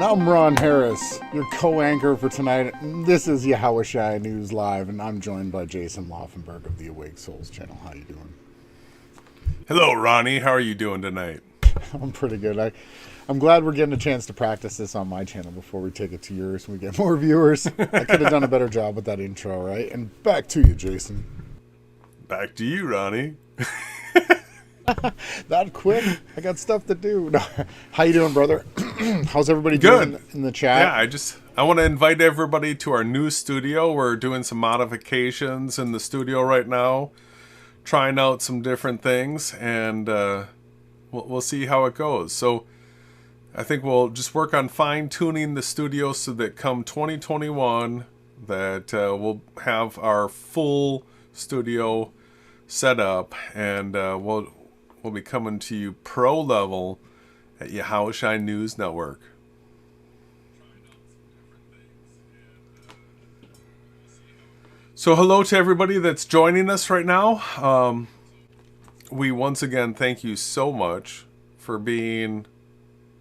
I'm Ron Harris, your co-anchor for tonight. This is Yahawashi News Live, and I'm joined by JasonLaufenberg of the Awake Souls channel. How you doing? Hello, Ronnie. How are you doing tonight? I'm pretty good. I'm glad we're getting a chance to practice this on my channel before we take it to yours and we get more viewers. I could have done a better job with that intro, right? And back to you, Jason. Back to you, Ronnie. That quick? I got stuff to do. No. How you doing, brother? How's everybody doing in the chat? Yeah, I want to invite everybody to our new studio. We're doing some modifications in the studio right now, trying out some different things, and we'll see how it goes. So I think we'll just work on fine-tuning the studio so that come 2021 that we'll have our full studio set up, and we'll be coming to you pro level at Yahawashi News Network. So hello to everybody that's joining us right now. We once again thank you so much for being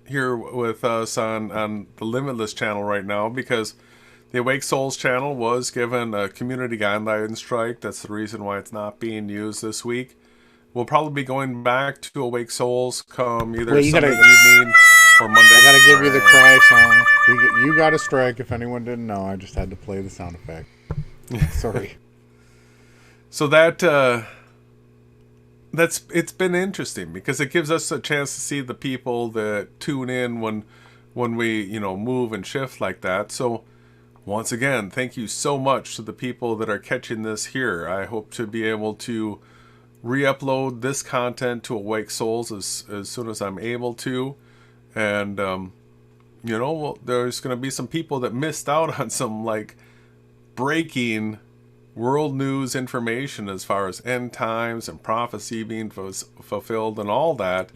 here with us on the Limitless channel right now, because the Awake Souls channel was given a community guideline strike. That's the reason why it's not being used this week. We'll probably be going back to Awake Souls come either Sunday evening or Monday. I gotta give you the cry song. You got a strike. If anyone didn't know, I just had to play the sound effect. Sorry. So it's been interesting because it gives us a chance to see the people that tune in when we move and shift like that. So once again, thank you so much to the people that are catching this here. I hope to be able to re-upload this content to Awake Souls as soon as I'm able to. And, there's going to be some people that missed out on some, breaking world news information as far as end times and prophecy being fulfilled and all that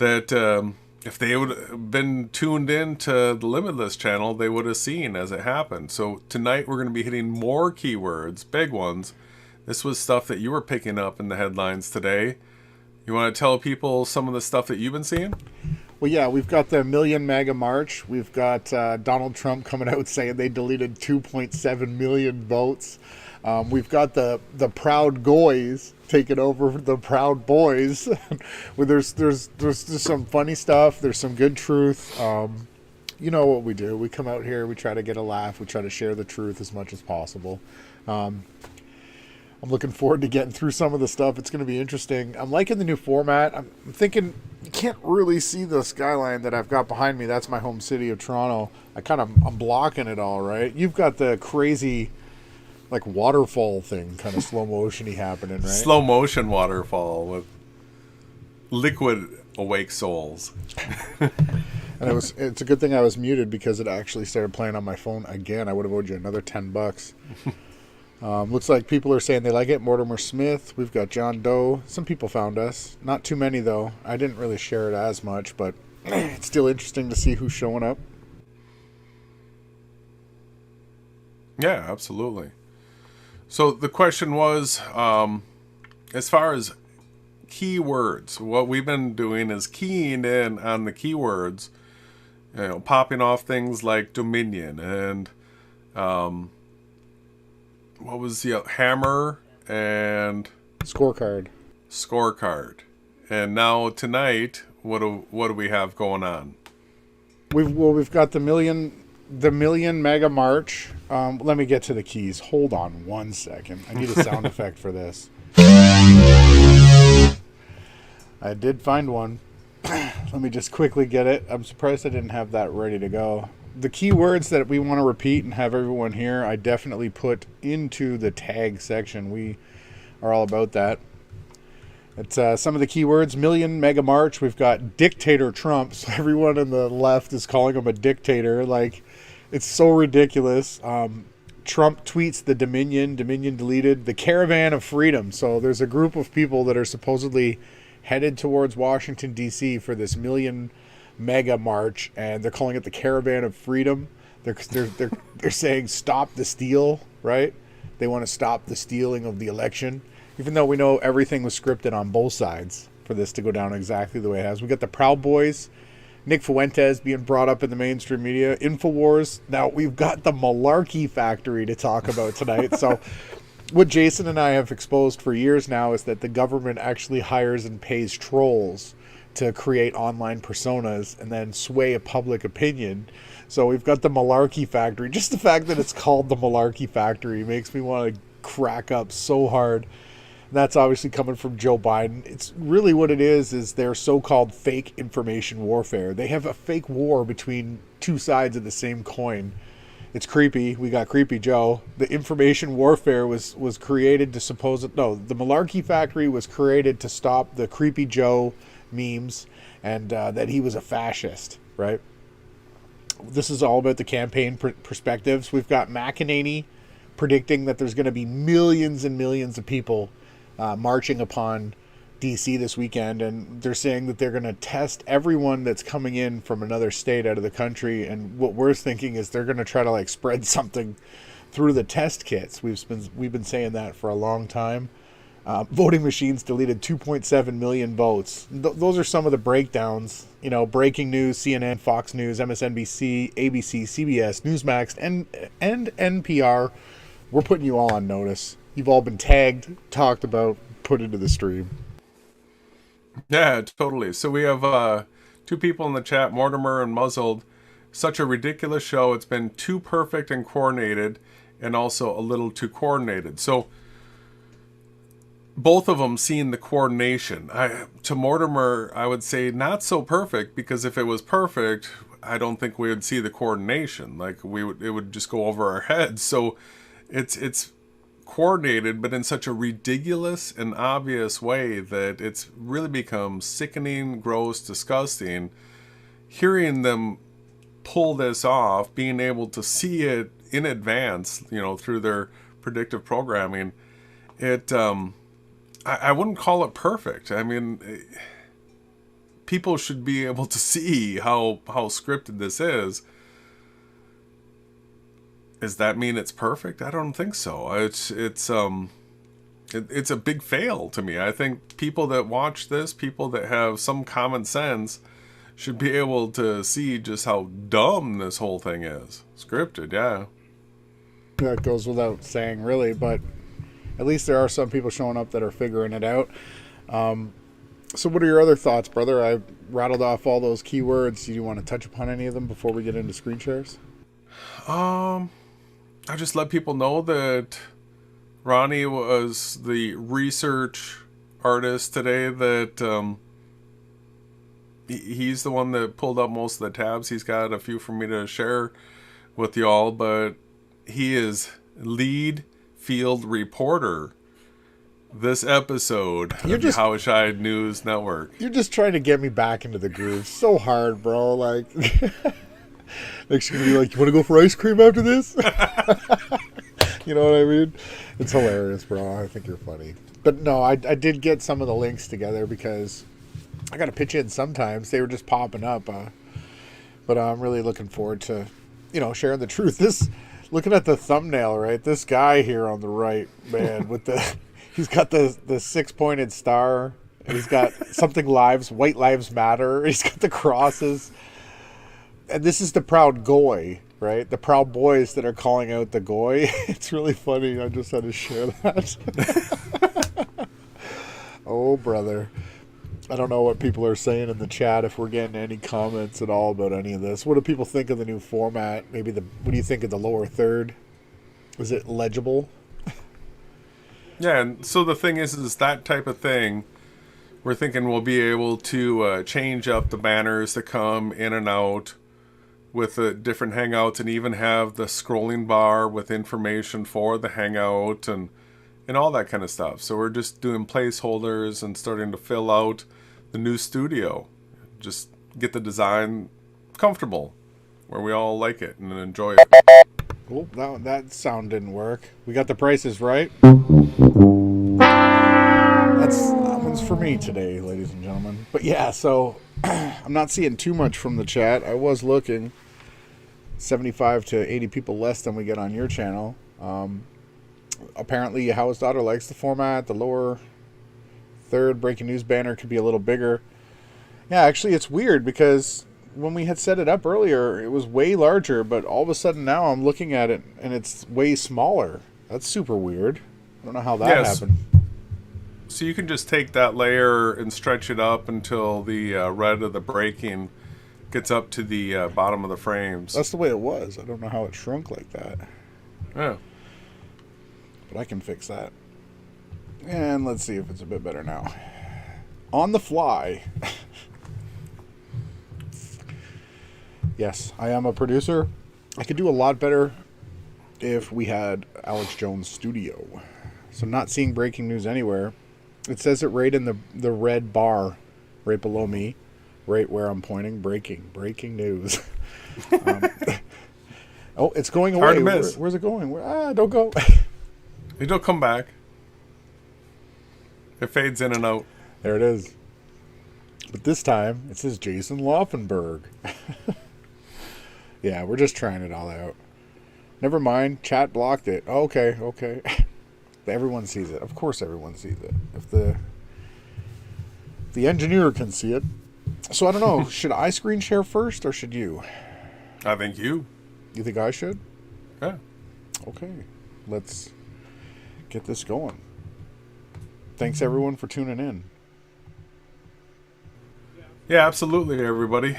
if they would have been tuned in to the Limitless channel, they would have seen as it happened. So tonight we're going to be hitting more keywords, big ones. This was stuff that you were picking up in the headlines today. You want to tell people some of the stuff that you've been seeing? Well, yeah, we've got the Million MAGA March. We've got Donald Trump coming out saying they deleted 2.7 million votes. We've got the Proud Goys taking over the Proud Boys. there's some funny stuff. There's some good truth. You know what we do. We come out here. We try to get a laugh. We try to share the truth as much as possible. I'm looking forward to getting through some of the stuff. It's going to be interesting. I'm liking the new format. I'm thinking you can't really see the skyline that I've got behind me. That's my home city of Toronto. I'm blocking it all, right? You've got the crazy waterfall thing, kind of slow motion-y happening, right? Slow motion waterfall with liquid Awake Souls. And it's a good thing I was muted because it actually started playing on my phone again. I would have owed you another $10. Looks like people are saying they like it. Mortimer Smith. We've got John Doe. Some people found us. Not too many, though. I didn't really share it as much, but it's still interesting to see who's showing up. Yeah, absolutely. So the question was, as far as keywords, what we've been doing is keying in on the keywords, popping off things like Dominion and what was the hammer and scorecard. And now tonight, what do we have going on? We've got the Million MAGA March. Let me get to the keys. Hold on one second. I need a sound effect for this. I did find one. Let me just quickly get it. I'm surprised I didn't have that ready to go. The keywords that we want to repeat and have everyone hear, I definitely put into the tag section. We are all about that. It's some of the keywords. Million MAGA March. We've got Dictator Trump. So everyone on the left is calling him a dictator. It's so ridiculous. Trump tweets the Dominion deleted. The Caravan of Freedom. So there's a group of people that are supposedly headed towards Washington, D.C. for this Million MAGA March, and they're calling it the Caravan of Freedom. They're saying stop the steal, right? They want to stop the stealing of the election, even though we know everything was scripted on both sides for this to go down exactly the way it has. We got the Proud Boys NickJfuentes being brought up in the mainstream media, InfoWars. Now we've got the Malarkey Factory to talk about tonight. So what Jason and I have exposed for years now is that the government actually hires and pays trolls to create online personas and then sway a public opinion. So we've got the Malarkey Factory. Just the fact that it's called the Malarkey Factory makes me want to crack up so hard. That's obviously coming from Joe Biden. It's really what it is their so-called fake information warfare. They have a fake war between two sides of the same coin. It's creepy. We got Creepy Joe. The information warfare was created to the Malarkey Factory was created to stop the Creepy Joe memes and that he was a fascist, right? This is all about the campaign perspectives. We've got McEnany predicting that there's going to be millions and millions of people marching upon DC this weekend, and they're saying that they're going to test everyone that's coming in from another state out of the country. And what we're thinking is they're going to try to like spread something through the test kits. We've been saying that for a long time. Voting machines deleted 2.7 million votes. Those are some of the breakdowns. You know, breaking news: CNN, Fox News, MSNBC, ABC, CBS, Newsmax, and NPR. We're putting you all on notice. You've all been tagged, talked about, put into the stream. Yeah, totally. So we have two people in the chat, Mortimer and Muzzled. Such a ridiculous show. It's been too perfect and coordinated, and also a little too coordinated. So both of them seeing the coordination. To Mortimer, I would say not so perfect, because if it was perfect, I don't think we would see the coordination. Like it would just go over our heads. So it's coordinated, but in such a ridiculous and obvious way that it's really become sickening, gross, disgusting. Hearing them pull this off, being able to see it in advance, you know, through their predictive programming, I wouldn't call it perfect. I mean, people should be able to see how scripted this is. Does that mean it's perfect? I don't think so. It's a big fail to me. I think people that watch this, people that have some common sense, should be able to see just how dumb this whole thing is. Scripted, yeah. That goes without saying, really, but at least there are some people showing up that are figuring it out. So what are your other thoughts, brother? I rattled off all those keywords. Do you want to touch upon any of them before we get into screen shares? I just let people know that Ronnie was the research artist today, that he's the one that pulled up most of the tabs. He's got a few for me to share with y'all, but he is lead field reporter this episode of the Yahawashi News Network. You're just trying to get me back into the groove so hard, bro. Like, next you're gonna be like, you want to go for ice cream after this? You know what I mean? It's hilarious, bro. I think you're funny. But no, I did get some of the links together because I got to pitch in sometimes. They were just popping up. But I'm really looking forward to, sharing the truth. Looking at the thumbnail, right? This guy here on the right, man, he's got the 6-pointed star. He's got something white lives matter. He's got the crosses. And this is the Proud Goy, right? The Proud Boys that are calling out the Goy. It's really funny. I just had to share that. Oh, brother. I don't know what people are saying in the chat, if we're getting any comments at all about any of this. What do people think of the new format? What do you think of the lower third? Is it legible? Yeah, and so the thing is that type of thing, we're thinking we'll be able to change up the banners that come in and out with the different hangouts, and even have the scrolling bar with information for the hangout and all that kind of stuff. So we're just doing placeholders and starting to fill out the new studio. Just get the design comfortable where we all like it and enjoy it. Oh, that sound didn't work. We got the prices right. That one's for me today, ladies and gentlemen. But yeah, so I'm not seeing too much from the chat. I was looking. 75 to 80 people less than we get on your channel. Apparently Howard's daughter likes the format. The lower third breaking news banner could be a little bigger. Yeah, actually it's weird because when we had set it up earlier, it was way larger, but all of a sudden now I'm looking at it and it's way smaller. That's super weird. I don't know how that happened. So you can just take that layer and stretch it up until the red of the braking gets up to the bottom of the frames. That's the way it was. I don't know how it shrunk like that. Yeah. But I can fix that. And let's see if it's a bit better now. On the fly. Yes, I am a producer. I could do a lot better if we had Alex Jones' studio. So not seeing breaking news anywhere. It says it right in the red bar right below me, right where I'm pointing. Breaking news. Oh, it's going away. Hard to miss. Where's it going? Don't go. It'll come back. It fades in and out. There it is. But this time, it says JasonLaufenberg. Yeah, we're just trying it all out. Never mind. Chat blocked it. Okay. Everyone sees it. Of course everyone sees it. If the engineer can see it. So I don't know. Should I screen share first or should you? I think you. You think I should? Yeah. Okay. Let's get this going. Thanks everyone for tuning in. Yeah, absolutely, everybody.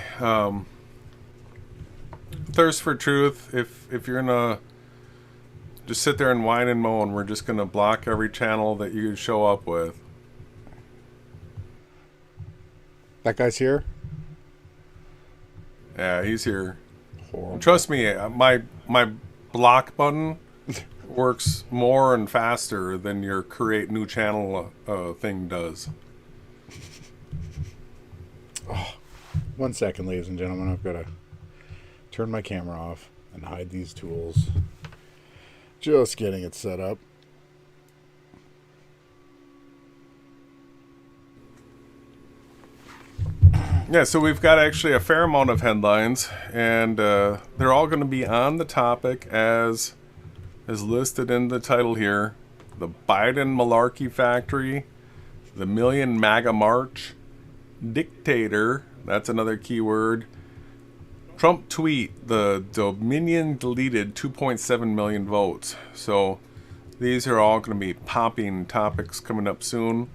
Thirst for truth. If you're gonna just sit there and whine and moan, we're just gonna block every channel that you show up with. That guy's here? Yeah, he's here. Horrible. Trust me, my block button works more and faster than your create new channel thing does. 1 second, ladies and gentlemen. I've got to turn my camera off and hide these tools. Just getting it set up. Yeah, so we've got actually a fair amount of headlines, and they're all going to be on the topic as listed in the title here. The Biden Malarkey Factory, the Million MAGA March, Dictator, that's another keyword, Trump tweet, the Dominion deleted 2.7 million votes. So these are all going to be popping topics coming up soon.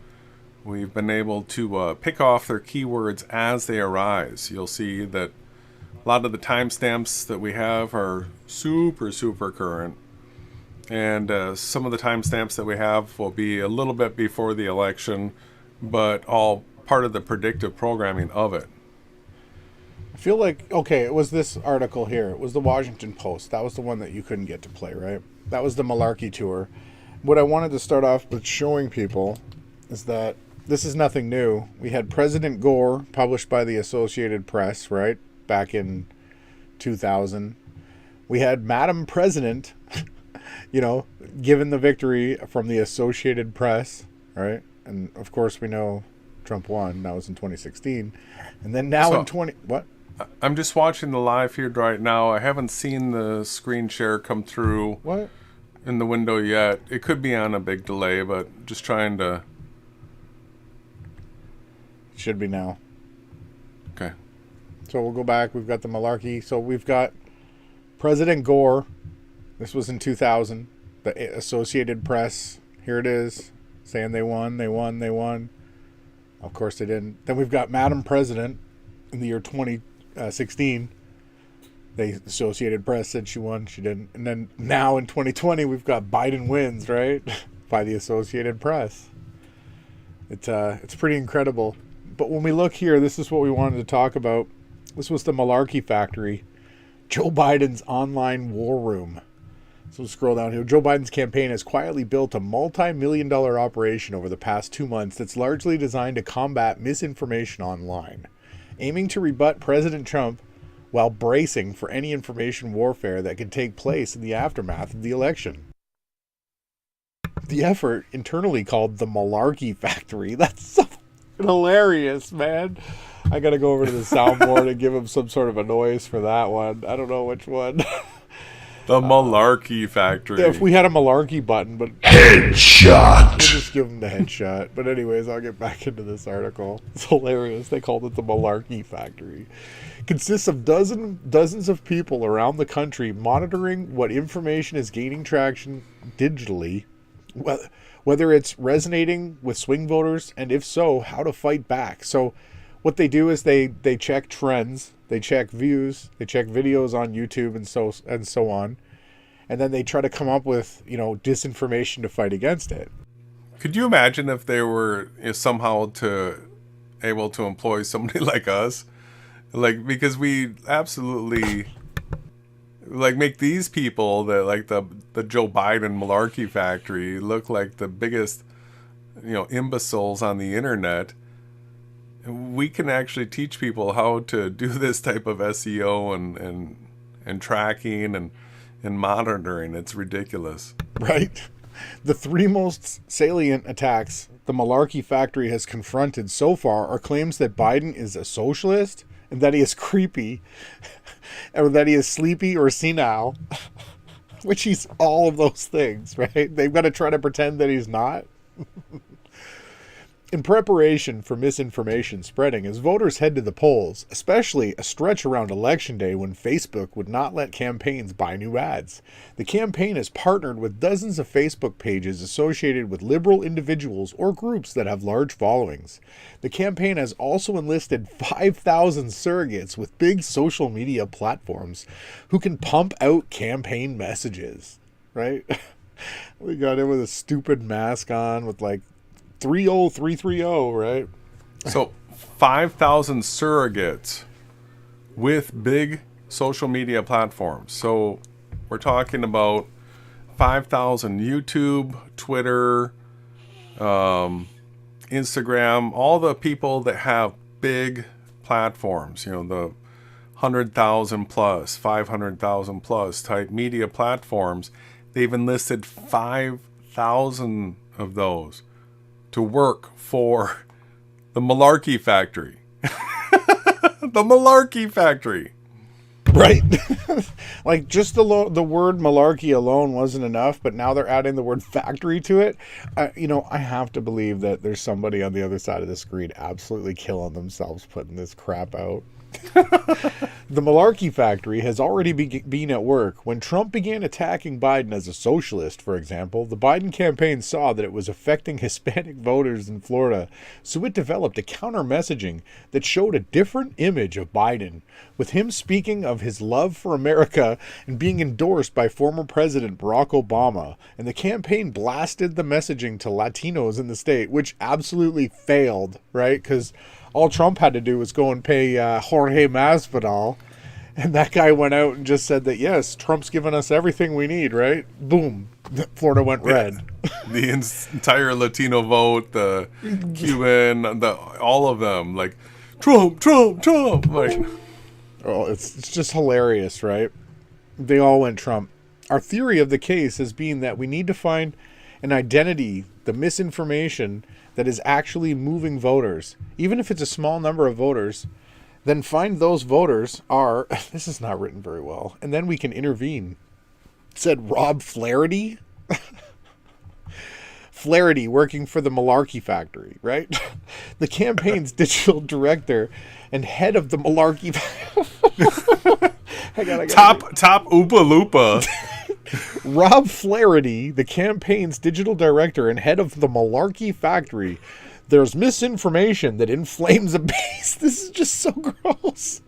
We've been able to pick off their keywords as they arise. You'll see that a lot of the timestamps that we have are super current. And some of the timestamps that we have will be a little bit before the election, but all part of the predictive programming of it. I feel like, okay, it was this article here. It was the Washington Post. That was the one that you couldn't get to play, right? That was the Malarkey tour. What I wanted to start off with showing people is that this is nothing new. We had President Gore, published by the Associated Press, right? Back in 2000. We had Madam President, given the victory from the Associated Press, right? And of course we know Trump won. That was in 2016. And then now what? I'm just watching the live feed right now. I haven't seen the screen share come through What? in the window yet. It could be on a big delay, but just trying to... Should be now. Okay. So we'll go back. We've got the Malarkey. So we've got President Gore. This was in 2000. The Associated Press. Here it is. Saying they won. Of course they didn't. Then we've got Madam President in the year 2016. The Associated Press said she won. She didn't. And then now in 2020, we've got Biden wins, right? By the Associated Press. It's pretty incredible. But when we look here, this is what we wanted to talk about. This was the Malarkey Factory. Joe Biden's online war room. So scroll down here. Joe Biden's campaign has quietly built a multi-million-dollar operation over the past 2 months that's largely designed to combat misinformation online, aiming to rebut President Trump while bracing for any information warfare that could take place in the aftermath of the election. The effort, internally called the Malarkey Factory, that's so hilarious, man. I gotta go over to the soundboard and give him some sort of a noise for that one. I don't know which one. The Malarkey Factory. If we had a Malarkey button, but Headshot. we'll just give them the headshot. But anyways, I'll get back into this article. It's hilarious. They called it the Malarkey Factory. Consists of dozens of people around the country monitoring what information is gaining traction digitally, whether it's resonating with swing voters, and if so, how to fight back. So what they do is they check trends, they check views, they check videos on YouTube and so on, and then they try to come up with, disinformation to fight against it. Could you imagine if they were somehow able to employ somebody like us? Like, because we absolutely make these people that like the Joe Biden Malarkey Factory look like the biggest, imbeciles on the internet. We can actually teach people how to do this type of SEO and tracking and monitoring. It's ridiculous. Right? The three most salient attacks the Malarkey Factory has confronted so far are claims that Biden is a socialist, and that he is creepy, or that he is sleepy or senile, which he's all of those things, right? They've got to try to pretend that he's not. In preparation for misinformation spreading, as voters head to the polls, especially a stretch around Election Day when Facebook would not let campaigns buy new ads, the campaign has partnered with dozens of Facebook pages associated with liberal individuals or groups that have large followings. The campaign has also enlisted 5,000 surrogates with big social media platforms who can pump out campaign messages, right? We got him with a stupid mask on with like 30330, right? So 5,000 surrogates with big social media platforms. So we're talking about 5,000 YouTube, Twitter, Instagram, all the people that have big platforms, the 100,000 plus, 500,000 plus type media platforms. They've enlisted 5,000 of those to work for the Malarkey Factory. The Malarkey Factory. Right? Like, just the word malarkey alone wasn't enough, but now they're adding the word factory to it. I have to believe that there's somebody on the other side of the screen absolutely killing themselves putting this crap out. The Malarkey Factory has already been at work. When Trump began attacking Biden as a socialist, for example, the Biden campaign saw that it was affecting Hispanic voters in Florida, so it developed a counter-messaging that showed a different image of Biden, with him speaking of his love for America and being endorsed by former President Barack Obama, and the campaign blasted the messaging to Latinos in the state, which absolutely failed, right? Because all Trump had to do was go and pay Jorge Masvidal, and that guy went out and just said that, yes, Trump's given us everything we need, right? Boom. Florida went red. The entire Latino vote, the Cuban, all of them, like, Trump. Like, oh, it's just hilarious, right? They all went Trump. Our theory of the case has been that we need to find an identity, the misinformation that is actually moving voters, even if it's a small number of voters, then find those voters are, this is not written very well, and then we can intervene. It said Rob Flaherty? Flaherty working for the Malarkey Factory, right? The campaign's digital director and head of the Malarkey Top Oopa Loopa. Rob Flaherty, the campaign's digital director and head of the Malarkey Factory. There's misinformation that inflames a base. This is just so gross.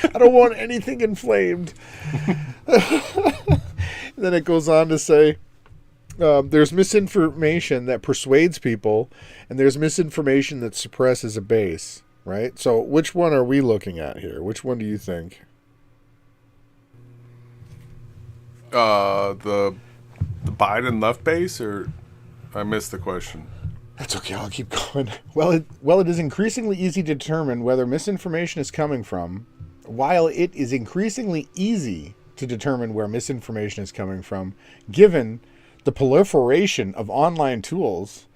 I don't want anything inflamed. Then it goes on to say, there's misinformation that persuades people, and there's misinformation that suppresses a base, right? So which one are we looking at here? Which one do you think? The Biden left base, or I missed the question. That's okay, I'll keep going. Well, it is increasingly easy to determine whether misinformation is coming from. While it is increasingly easy to determine where misinformation is coming from, given the proliferation of online tools,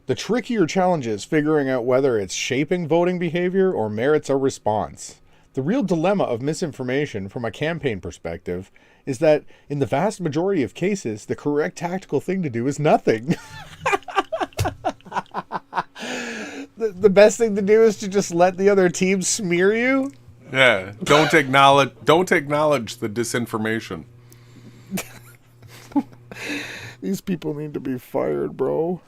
the trickier challenge is figuring out whether it's shaping voting behavior or merits a response. The real dilemma of misinformation from a campaign perspective is that in the vast majority of cases, the correct tactical thing to do is nothing. The best thing to do is to just let the other team smear you. Yeah, don't acknowledge the disinformation. These people need to be fired, bro.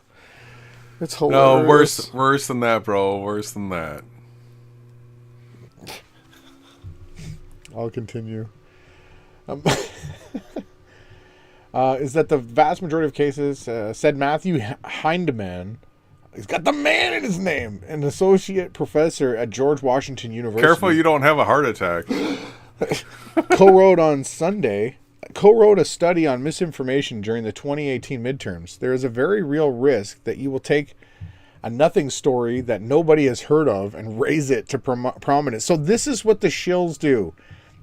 It's hilarious. No, worse than that, bro. Worse than that. I'll continue. Is that the vast majority of cases, said Matthew Hindeman, he's got the man in his name, an associate professor at George Washington University. Careful you don't have a heart attack. co-wrote a study on misinformation during the 2018 midterms. There is a very real risk that you will take a nothing story that nobody has heard of and raise it to prominence. So this is what the shills do.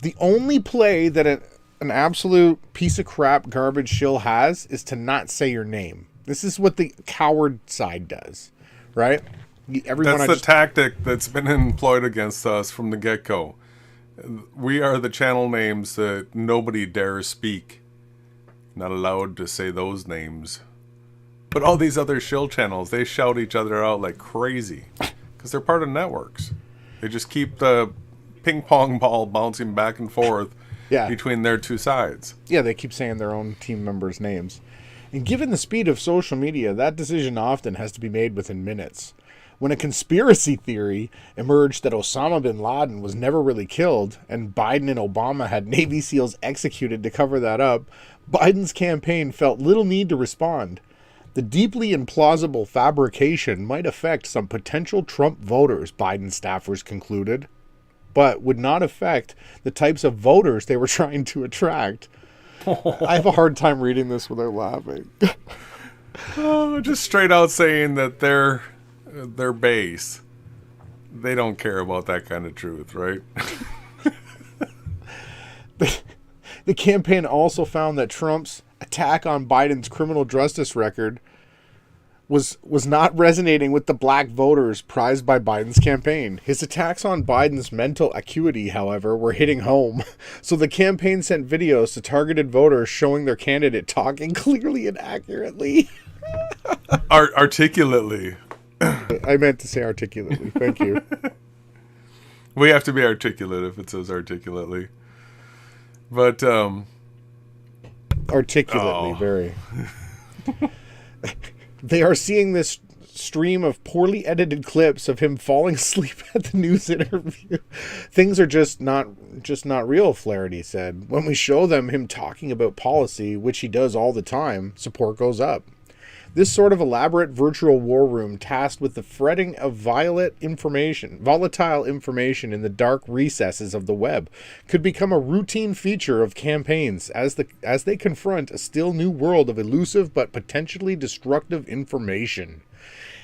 The only play that an absolute piece of crap garbage shill has is to not say your name. This is what the coward side does, right? That's the tactic that's been employed against us from the get-go. We are the channel names that nobody dares speak. Not allowed to say those names. But all these other shill channels, they shout each other out like crazy. Because they're part of networks. They just keep the ping pong ball bouncing back and forth between their two sides. Yeah, they keep saying their own team members' names. And given the speed of social media, that decision often has to be made within minutes. When a conspiracy theory emerged that Osama bin Laden was never really killed and Biden and Obama had Navy SEALs executed to cover that up, Biden's campaign felt little need to respond. The deeply implausible fabrication might affect some potential Trump voters, Biden staffers concluded, but would not affect the types of voters they were trying to attract. I have a hard time reading this without laughing. Just straight out saying that their base, they don't care about that kind of truth, right? The campaign also found that Trump's attack on Biden's criminal justice record was not resonating with the black voters prized by Biden's campaign. His attacks on Biden's mental acuity, however, were hitting home. So the campaign sent videos to targeted voters showing their candidate talking clearly and accurately. Articulately. I meant to say articulately. Thank you. We have to be articulate if it says articulately. But, articulately, very. They are seeing this stream of poorly edited clips of him falling asleep at the news interview. Things are just not real, Flaherty said. When we show them him talking about policy, which he does all the time, support goes up. This sort of elaborate virtual war room tasked with the fretting of volatile information in the dark recesses of the web could become a routine feature of campaigns as they confront a still new world of elusive but potentially destructive information.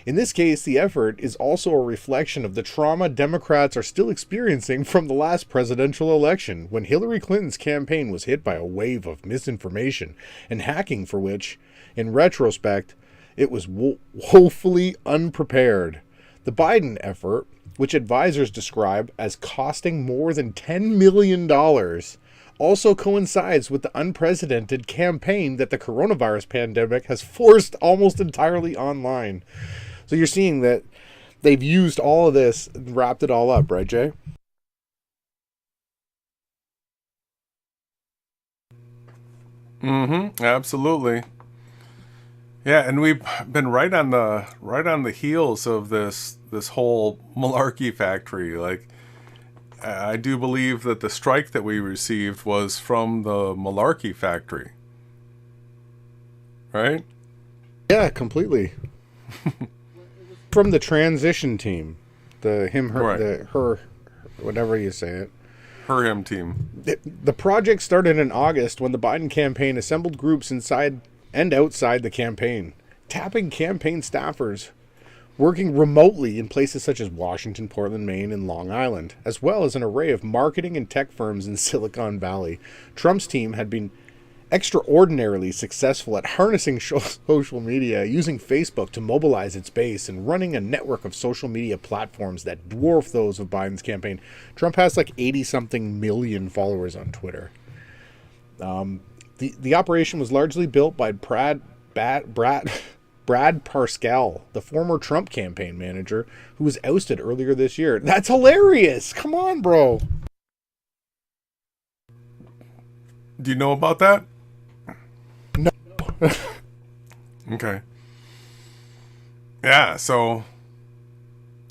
In this case, the effort is also a reflection of the trauma Democrats are still experiencing from the last presidential election, when Hillary Clinton's campaign was hit by a wave of misinformation and hacking for which, in retrospect, it was woefully unprepared. The Biden effort, which advisors describe as costing more than $10 million, also coincides with the unprecedented campaign that the coronavirus pandemic has forced almost entirely online. So you're seeing that they've used all of this and wrapped it all up, right, Jay? Mm-hmm. Absolutely. Yeah, and we've been right on the heels of this whole Malarkey Factory. Like, I do believe that the strike that we received was from the Malarkey Factory. Right? Yeah, completely. From the transition team. The him, her, right. The her, whatever you say it. Her, him team. The project started in August when the Biden campaign assembled groups inside and outside the campaign, tapping campaign staffers working remotely in places such as Washington, Portland, Maine, and Long Island, as well as an array of marketing and tech firms in Silicon Valley. Trump's team had been extraordinarily successful at harnessing social media, using Facebook to mobilize its base, and running a network of social media platforms that dwarf those of Biden's campaign. Trump has like 80-something million followers on Twitter. The operation was largely built by Brad Parscale, the former Trump campaign manager, who was ousted earlier this year. That's hilarious! Come on, bro! Do you know about that? No. Okay. Yeah, so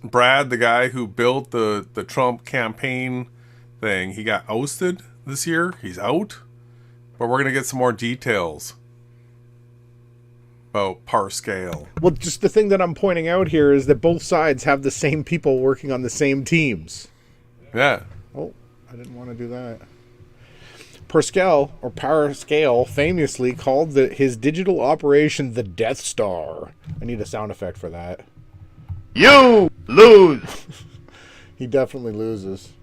Brad, the guy who built the Trump campaign thing, he got ousted this year. He's out. But we're going to get some more details about Parscale. Well, just the thing that I'm pointing out here is that both sides have the same people working on the same teams. Yeah. Oh, I didn't want to do that. Parscale famously called his digital operation the Death Star. I need a sound effect for that. You lose. He definitely loses.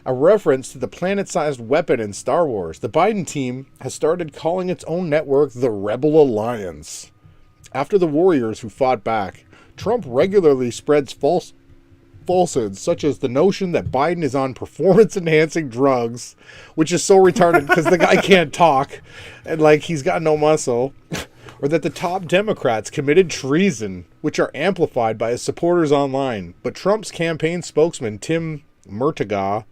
A reference to the planet-sized weapon in Star Wars, the Biden team has started calling its own network the Rebel Alliance. After the warriors who fought back, Trump regularly spreads falsehoods, such as the notion that Biden is on performance-enhancing drugs, which is so retarded because the guy can't talk, and like he's got no muscle, or that the top Democrats committed treason, which are amplified by his supporters online. But Trump's campaign spokesman, Tim Murtaugh,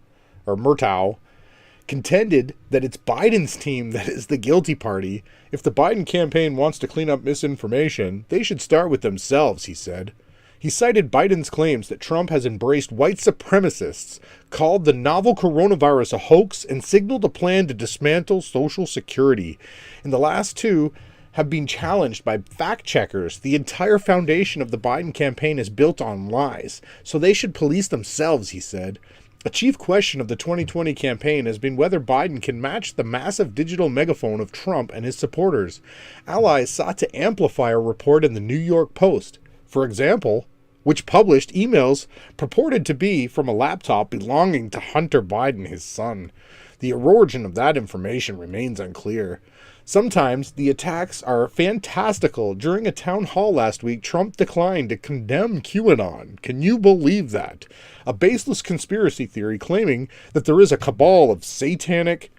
contended that it's Biden's team that is the guilty party. If the Biden campaign wants to clean up misinformation, they should start with themselves, he said. He cited Biden's claims that Trump has embraced white supremacists, called the novel coronavirus a hoax, and signaled a plan to dismantle Social Security. And the last two have been challenged by fact checkers. The entire foundation of the Biden campaign is built on lies, so they should police themselves, he said. A chief question of the 2020 campaign has been whether Biden can match the massive digital megaphone of Trump and his supporters. Allies sought to amplify a report in the New York Post, for example, which published emails purported to be from a laptop belonging to Hunter Biden, his son. The origin of that information remains unclear. Sometimes the attacks are fantastical. During a town hall last week, Trump declined to condemn QAnon. Can you believe that? A baseless conspiracy theory claiming that there is a cabal of satanic,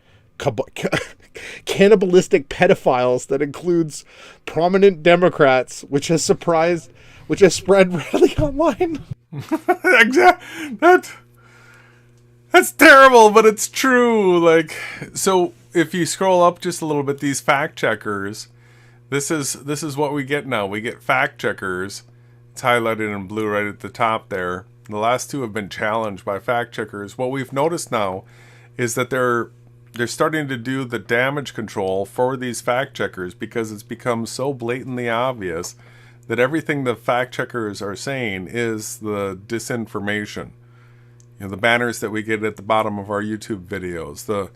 cannibalistic pedophiles that includes prominent Democrats, which has spread readily online. Exactly. That's terrible, but it's true. Like, so if you scroll up just a little bit, these fact checkers, this is what we get now. We get fact checkers. It's highlighted in blue right at the top there. The last two have been challenged by fact checkers. What we've noticed now is that they're starting to do the damage control for these fact checkers because it's become so blatantly obvious that everything the fact checkers are saying is the disinformation. You know, the banners that we get at the bottom of our YouTube videos, the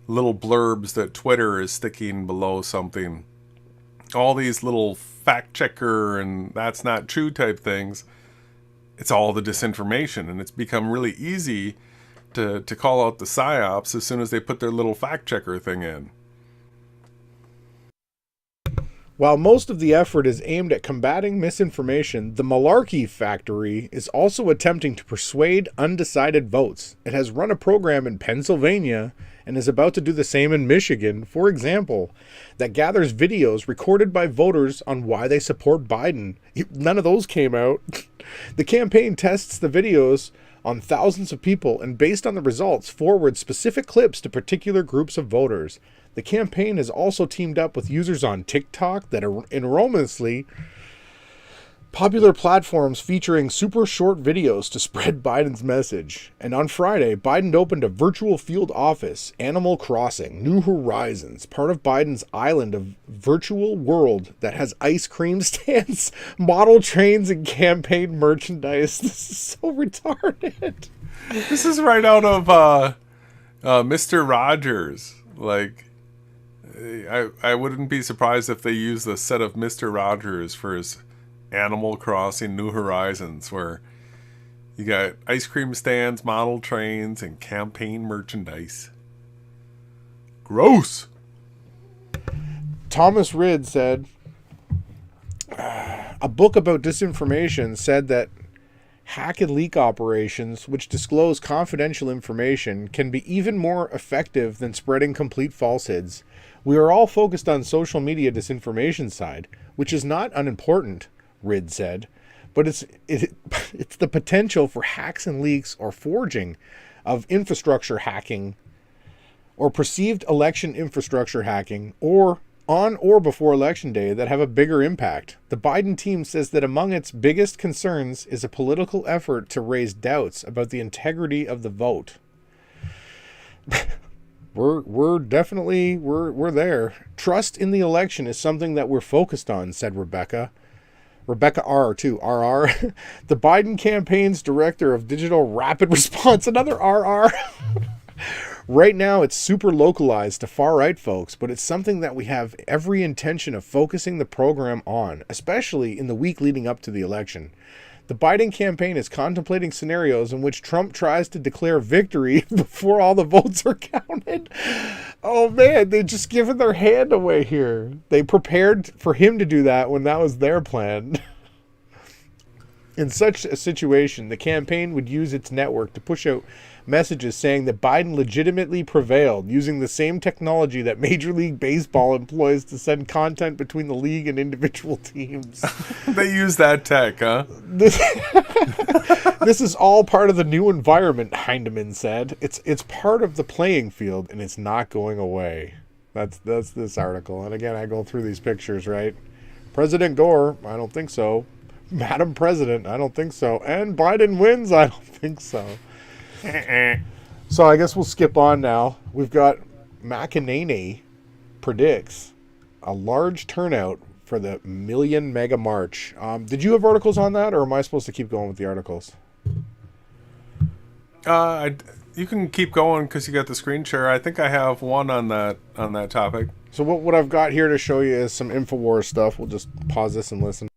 little blurbs that Twitter is sticking below something, all these little fact checker and that's not true type things, it's all the disinformation. And it's become really easy to call out the psyops as soon as they put their little fact checker thing in. While most of the effort is aimed at combating misinformation, the Malarkey Factory is also attempting to persuade undecided votes. It has run a program in Pennsylvania and is about to do the same in Michigan, for example, that gathers videos recorded by voters on why they support Biden. None of those came out. The campaign tests the videos on thousands of people and, based on the results, forwards specific clips to particular groups of voters. The campaign has also teamed up with users on TikTok that are enormously popular platforms featuring super short videos to spread Biden's message. And on Friday, Biden opened a virtual field office, Animal Crossing, New Horizons, part of Biden's island of virtual world that has ice cream stands, model trains, and campaign merchandise. This is so retarded. This is right out of Mr. Rogers. Like, I wouldn't be surprised if they use the set of Mr. Rogers for his Animal Crossing New Horizons, where you got ice cream stands, model trains, and campaign merchandise. Gross. Thomas Ridd said, a book about disinformation said that hack and leak operations, which disclose confidential information, can be even more effective than spreading complete falsehoods. We are all focused on social media disinformation side, which is not unimportant, Ridd said, but it's the potential for hacks and leaks or forging of infrastructure hacking or perceived election infrastructure hacking or on or before Election Day that have a bigger impact. The Biden team says that among its biggest concerns is a political effort to raise doubts about the integrity of the vote. We're definitely there. Trust in the election is something that we're focused on, said Rebecca R. too, RR. The Biden campaign's director of digital rapid response, another RR. Right now, it's super localized to far-right folks, but it's something that we have every intention of focusing the program on, especially in the week leading up to the election. The Biden campaign is contemplating scenarios in which Trump tries to declare victory before all the votes are counted. Oh man, they've just given their hand away here. They prepared for him to do that when that was their plan. In such a situation, the campaign would use its network to push out messages saying that Biden legitimately prevailed, using the same technology that Major League Baseball employs to send content between the league and individual teams. They use that tech, huh? This is all part of the new environment, Heinemann said. It's part of the playing field, and it's not going away. That's this article. And again, I go through these pictures, right? President Gore, I don't think so. Madam President, I don't think so. And Biden wins, I don't think so. So I guess we'll skip on now. We've got McEnany predicts a large turnout for the Million Mega March. Did you have articles on that, or am I supposed to keep going with the articles? You can keep going because you got the screen share. I think I have one on that topic. So what I've got here to show you is some InfoWars stuff. We'll just pause this and listen.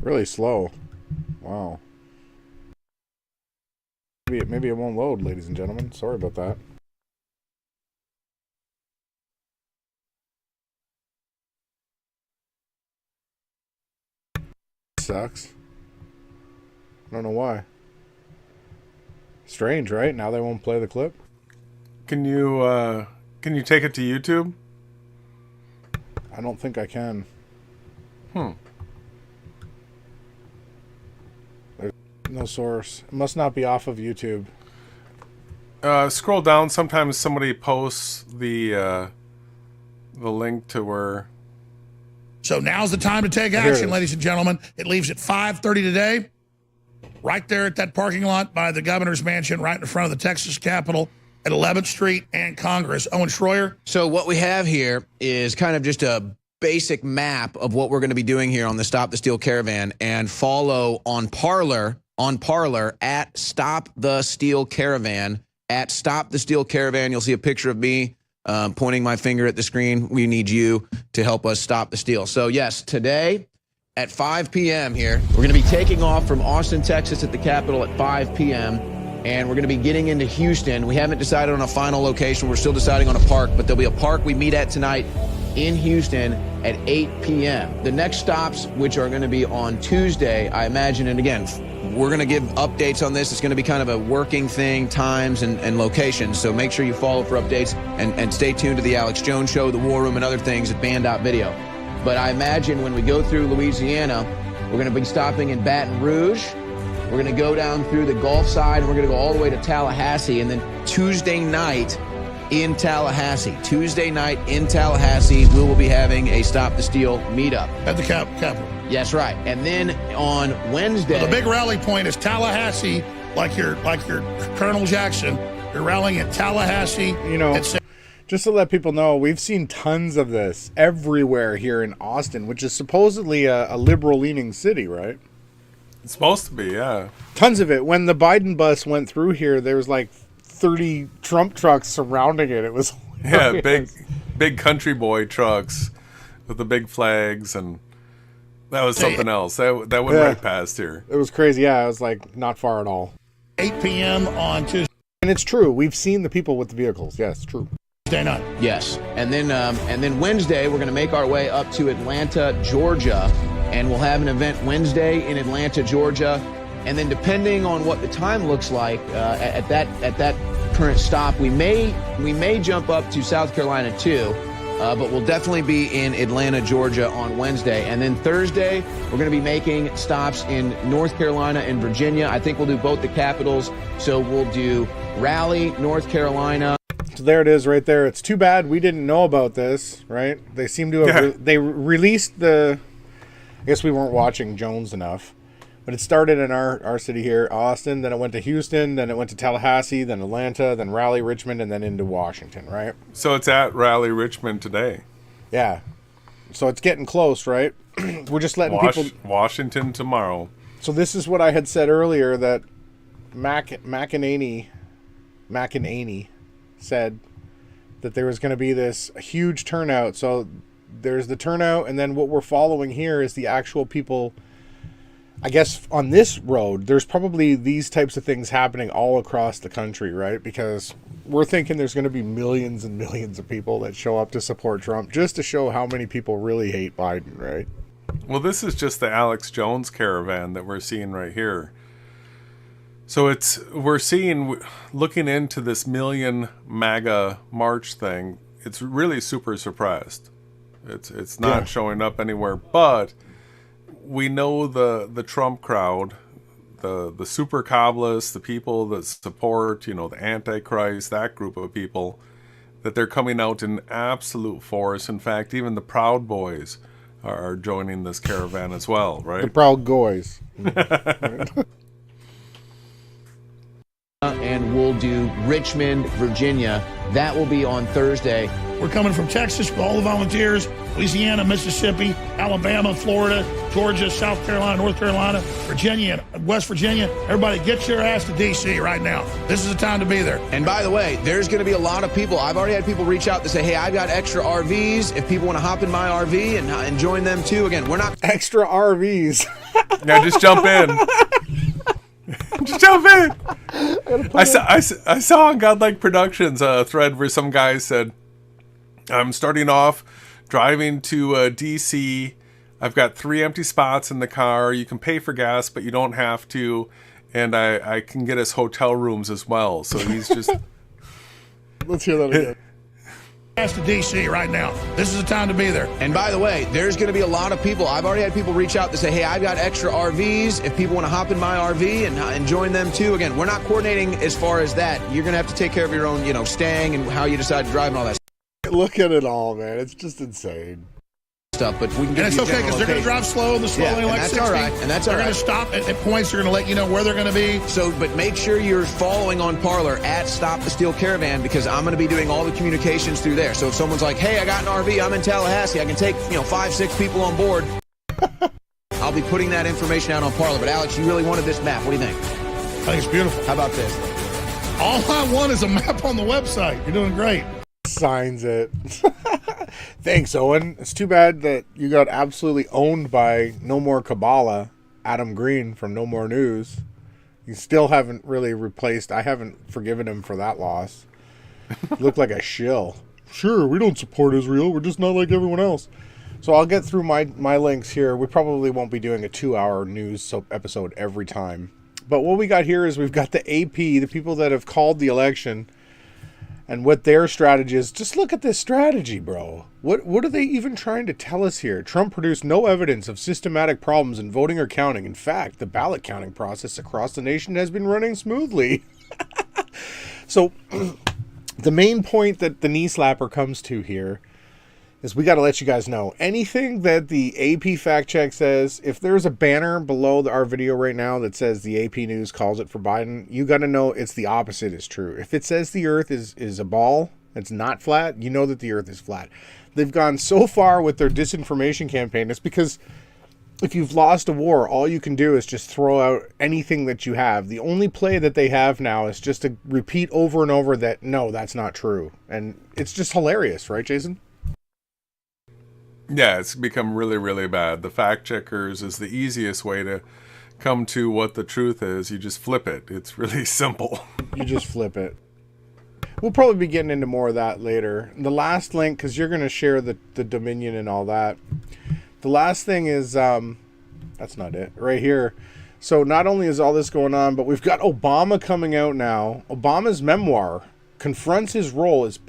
Really slow. Wow. Maybe it won't load, ladies and gentlemen. Sorry about that. Sucks. I don't know why. Strange, right? Now they won't play the clip. Can you take it to YouTube? I don't think I can. No source. It must not be off of YouTube. Scroll down. Sometimes somebody posts the link to where. So now's the time to take action, ladies and gentlemen. It leaves at 5:30 today, right there at that parking lot by the governor's mansion, right in front of the Texas Capitol at 11th Street and Congress. Owen Schroyer. So what we have here is kind of just a basic map of what we're going to be doing here on the Stop the Steal Caravan, and follow on Parler at Stop the Steal Caravan. At Stop the Steal Caravan, you'll see a picture of me pointing my finger at the screen. We need you to help us stop the steal. So yes, today at 5 p.m. here, we're going to be taking off from Austin, Texas at the Capitol at 5 p.m. and we're going to be getting into Houston. We haven't decided on a final location. We're still deciding on a park, but there'll be a park we meet at tonight in Houston at 8 p.m. The next stops, which are going to be on Tuesday, I imagine, and again, we're going to give updates on this. It's going to be kind of a working thing, times and locations, so make sure you follow for updates and stay tuned to the Alex Jones Show, the War Room, and other things at Band.video. But I imagine when we go through Louisiana, we're going to be stopping in Baton Rouge. We're going to go down through the Gulf side, and we're going to go all the way to Tallahassee, and then Tuesday night in Tallahassee. Tuesday night in Tallahassee, we will be having a Stop the Steal meetup. At the Capitol. Yes, right. And then on Wednesday... Well, the big rally point is Tallahassee, like your Colonel Jackson. You're rallying at Tallahassee. You know, just to let people know, we've seen tons of this everywhere here in Austin, which is supposedly a liberal-leaning city, right? It's supposed to be, yeah. Tons of it. When the Biden bus went through here, there was like 30 Trump trucks surrounding it. It was Yeah, big country boy trucks with the big flags, and that was something else. That went right past here. It was crazy. Yeah, it was like not far at all. 8 p.m. on Tuesday And it's true. We've seen the people with the vehicles. Yes, true. night. Yes, and then Wednesday we're going to make our way up to Atlanta, Georgia, and we'll have an event Wednesday in Atlanta, Georgia, and then depending on what the time looks like at that current stop, we may jump up to South Carolina too, but we'll definitely be in Atlanta, Georgia on Wednesday, and then Thursday we're going to be making stops in North Carolina and Virginia. I think we'll do both the capitals, so we'll do Raleigh, North Carolina. So there it is right there. It's too bad we didn't know about this, right? They seem to have they released the, I guess we weren't watching Jones enough, but it started in our city here, Austin, then it went to Houston, then it went to Tallahassee, then Atlanta, then Raleigh, Richmond, and then into Washington, right? So it's at Raleigh, Richmond today. Yeah. So it's getting close, right? We're just letting people... Washington tomorrow. So this is what I had said earlier, that McEnany said that there was going to be this huge turnout. So there's the turnout, and then what we're following here is the actual people. I guess on this road, there's probably these types of things happening all across the country, right? Because we're thinking there's going to be millions and millions of people that show up to support Trump just to show how many people really hate Biden, right? Well, this is just the Alex Jones caravan that we're seeing right here. So we're seeing, looking into this million MAGA march thing, it's really super suppressed. It's not showing up anywhere, but we know the Trump crowd, the super Kabbalists, the people that support, the Antichrist, that group of people, that they're coming out in absolute force. In fact, even the Proud Boys are joining this caravan as well, right? The Proud Goys. And we'll do Richmond, Virginia. That will be on Thursday. We're coming from Texas with all the volunteers, Louisiana, Mississippi, Alabama, Florida, Georgia, South Carolina, North Carolina, Virginia, and West Virginia. Everybody get your ass to D.C. right now. This is the time to be there. And by the way, there's going to be a lot of people. I've already had people reach out to say, hey, I've got extra RVs. If people want to hop in my RV and join them too. Again, we're not... Extra RVs. Now just jump in. Just jump in. I saw on Godlike Productions a thread where some guy said, I'm starting off driving to D.C. I've got 3 empty spots in the car. You can pay for gas, but you don't have to. And I can get us hotel rooms as well. So he's just... Let's hear that again. To DC right now. This is the time to be there. And by the way, there's going to be a lot of people. I've already had people reach out to say, hey, I've got extra RVs. If people want to hop in my RV and join them too. Again, we're not coordinating as far as that. You're going to have to take care of your own, staying and how you decide to drive and all that Look at it all, man. It's just insane. stuff, but we can get And it's okay because they're going to drive slow and the slow lane like 60. All right, and that's all right. They're going to stop at points. They're going to let you know where they're going to be. So, but make sure you're following on Parler at Stop the Steal Caravan, because I'm going to be doing all the communications through there. So if someone's like, hey, I got an RV, I'm in Tallahassee, I can take 5, 6 people on board. I'll be putting that information out on Parler. But Alex, you really wanted this map. What do you think? I think it's beautiful. How about this? All I want is a map on the website. You're doing great. Signs it. Thanks, Owen. It's too bad that you got absolutely owned by No More Kabbalah, Adam Green from No More News. You still haven't really replaced. I haven't forgiven him for that loss. You look like a shill. Sure, we don't support Israel. We're just not like everyone else. So I'll get through my links here. We probably won't be doing a 2-hour news episode every time. But what we got here is we've got the AP, the people that have called the election, and what their strategy is. Just look at this strategy, bro. What are they even trying to tell us here? Trump produced no evidence of systematic problems in voting or counting. In fact, the ballot counting process across the nation has been running smoothly. So the main point that the knee slapper comes to here is we got to let you guys know anything that the AP fact check says. If there's a banner below our video right now that says the AP News calls it for Biden, you got to know it's the opposite is true. If it says the earth is a ball, it's not flat, you know that the earth is flat. They've gone so far with their disinformation campaign. It's because if you've lost a war, all you can do is just throw out anything that you have. The only play that they have now is just to repeat over and over that, no, that's not true. And it's just hilarious, right, Jason? Yeah, it's become really, really bad. The fact checkers is the easiest way to come to what the truth is. You just flip it. It's really simple. You just flip it. We'll probably be getting into more of that later. The last link, because you're going to share the Dominion and all that. The last thing is, that's not it, right here. So not only is all this going on, but we've got Obama coming out now. Obama's memoir confronts his role as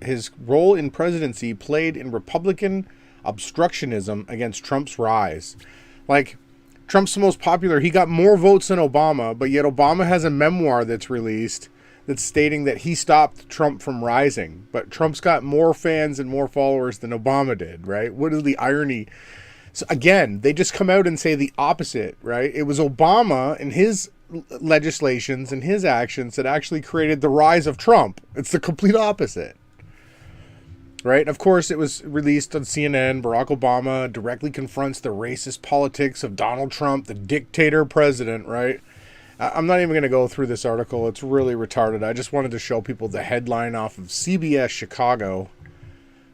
his role in presidency played in Republican obstructionism against Trump's rise. Like, Trump's the most popular. He got more votes than Obama, but yet Obama has a memoir that's released that's stating that he stopped Trump from rising. But Trump's got more fans and more followers than Obama did, right? What is the irony? So again, they just come out and say the opposite, right? It was Obama and his legislations and his actions that actually created the rise of Trump. It's the complete opposite. Right? And of course, it was released on CNN. Barack Obama directly confronts the racist politics of Donald Trump, the dictator president, right? I'm not even going to go through this article. It's really retarded. I just wanted to show people the headline off of CBS Chicago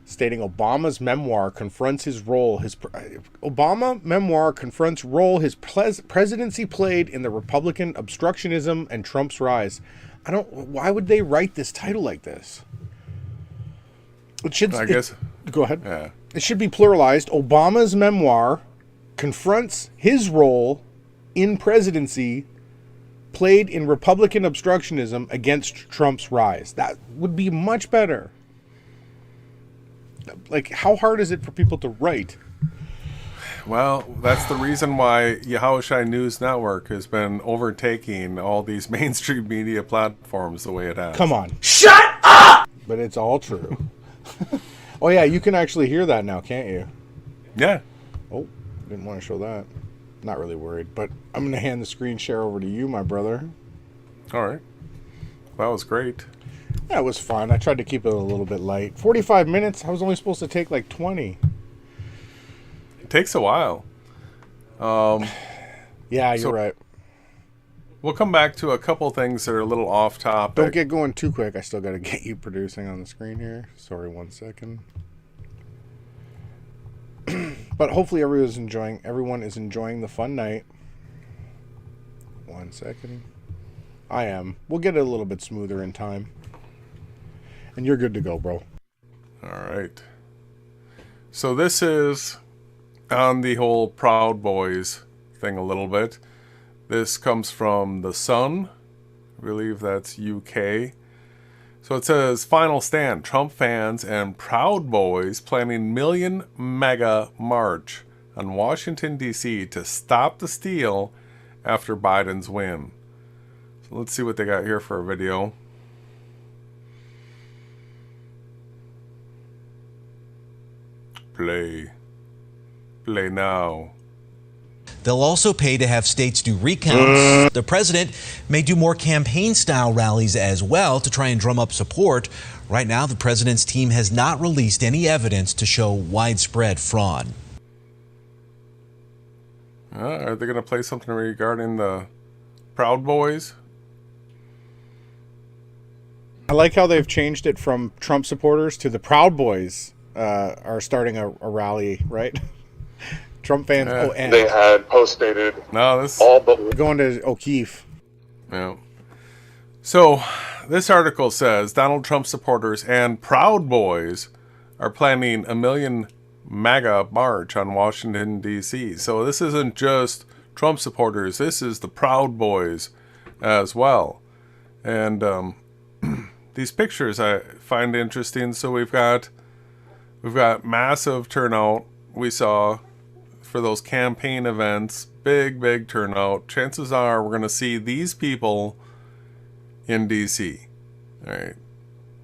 stating Obama's memoir confronts his role. Obama memoir confronts role his presidency played in the Republican obstructionism and Trump's rise. Why would they write this title like this? Go ahead. Yeah. It should be pluralized. Obama's memoir confronts his role in presidency played in Republican obstructionism against Trump's rise. That would be much better. Like, how hard is it for people to write? Well, that's the reason why Yahawashi News Network has been overtaking all these mainstream media platforms the way it has. Come on. Shut up! But it's all true. Oh, yeah, you can actually hear that now, can't you? Yeah. Oh, didn't want to show that. Not really worried, but I'm going to hand the screen share over to you, my brother. All right. That was great. Yeah, it was fun. I tried to keep it a little bit light. 45 minutes? I was only supposed to take like 20. It takes a while. Yeah, you're right. We'll come back to a couple things that are a little off topic. Don't get going too quick. I still got to get you producing on the screen here. Sorry, 1 second. But hopefully everyone is enjoying the fun night. 1 second. I am. We'll get it a little bit smoother in time. And you're good to go, bro. All right. So this is on the whole Proud Boys thing a little bit. This comes from The Sun. I believe that's UK. So it says, Final Stand, Trump fans and Proud Boys planning million MAGA march on Washington, D.C. to stop the steal after Biden's win. So let's see what they got here for a video. Play now. They'll also pay to have states do recounts. The president may do more campaign-style rallies as well to try and drum up support. Right now, the president's team has not released any evidence to show widespread fraud. Are they going to play something regarding the Proud Boys? I like how they've changed it from Trump supporters to the Proud Boys are starting a rally, right? Trump fans. And they had post-dated all but going to O'Keefe. Yeah. So this article says Donald Trump supporters and Proud Boys are planning a million MAGA march on Washington, D.C. So this isn't just Trump supporters. This is the Proud Boys as well. And these pictures I find interesting. So we've got massive turnout. We saw for those campaign events, big turnout. Chances are we're going to see these people in DC. All right.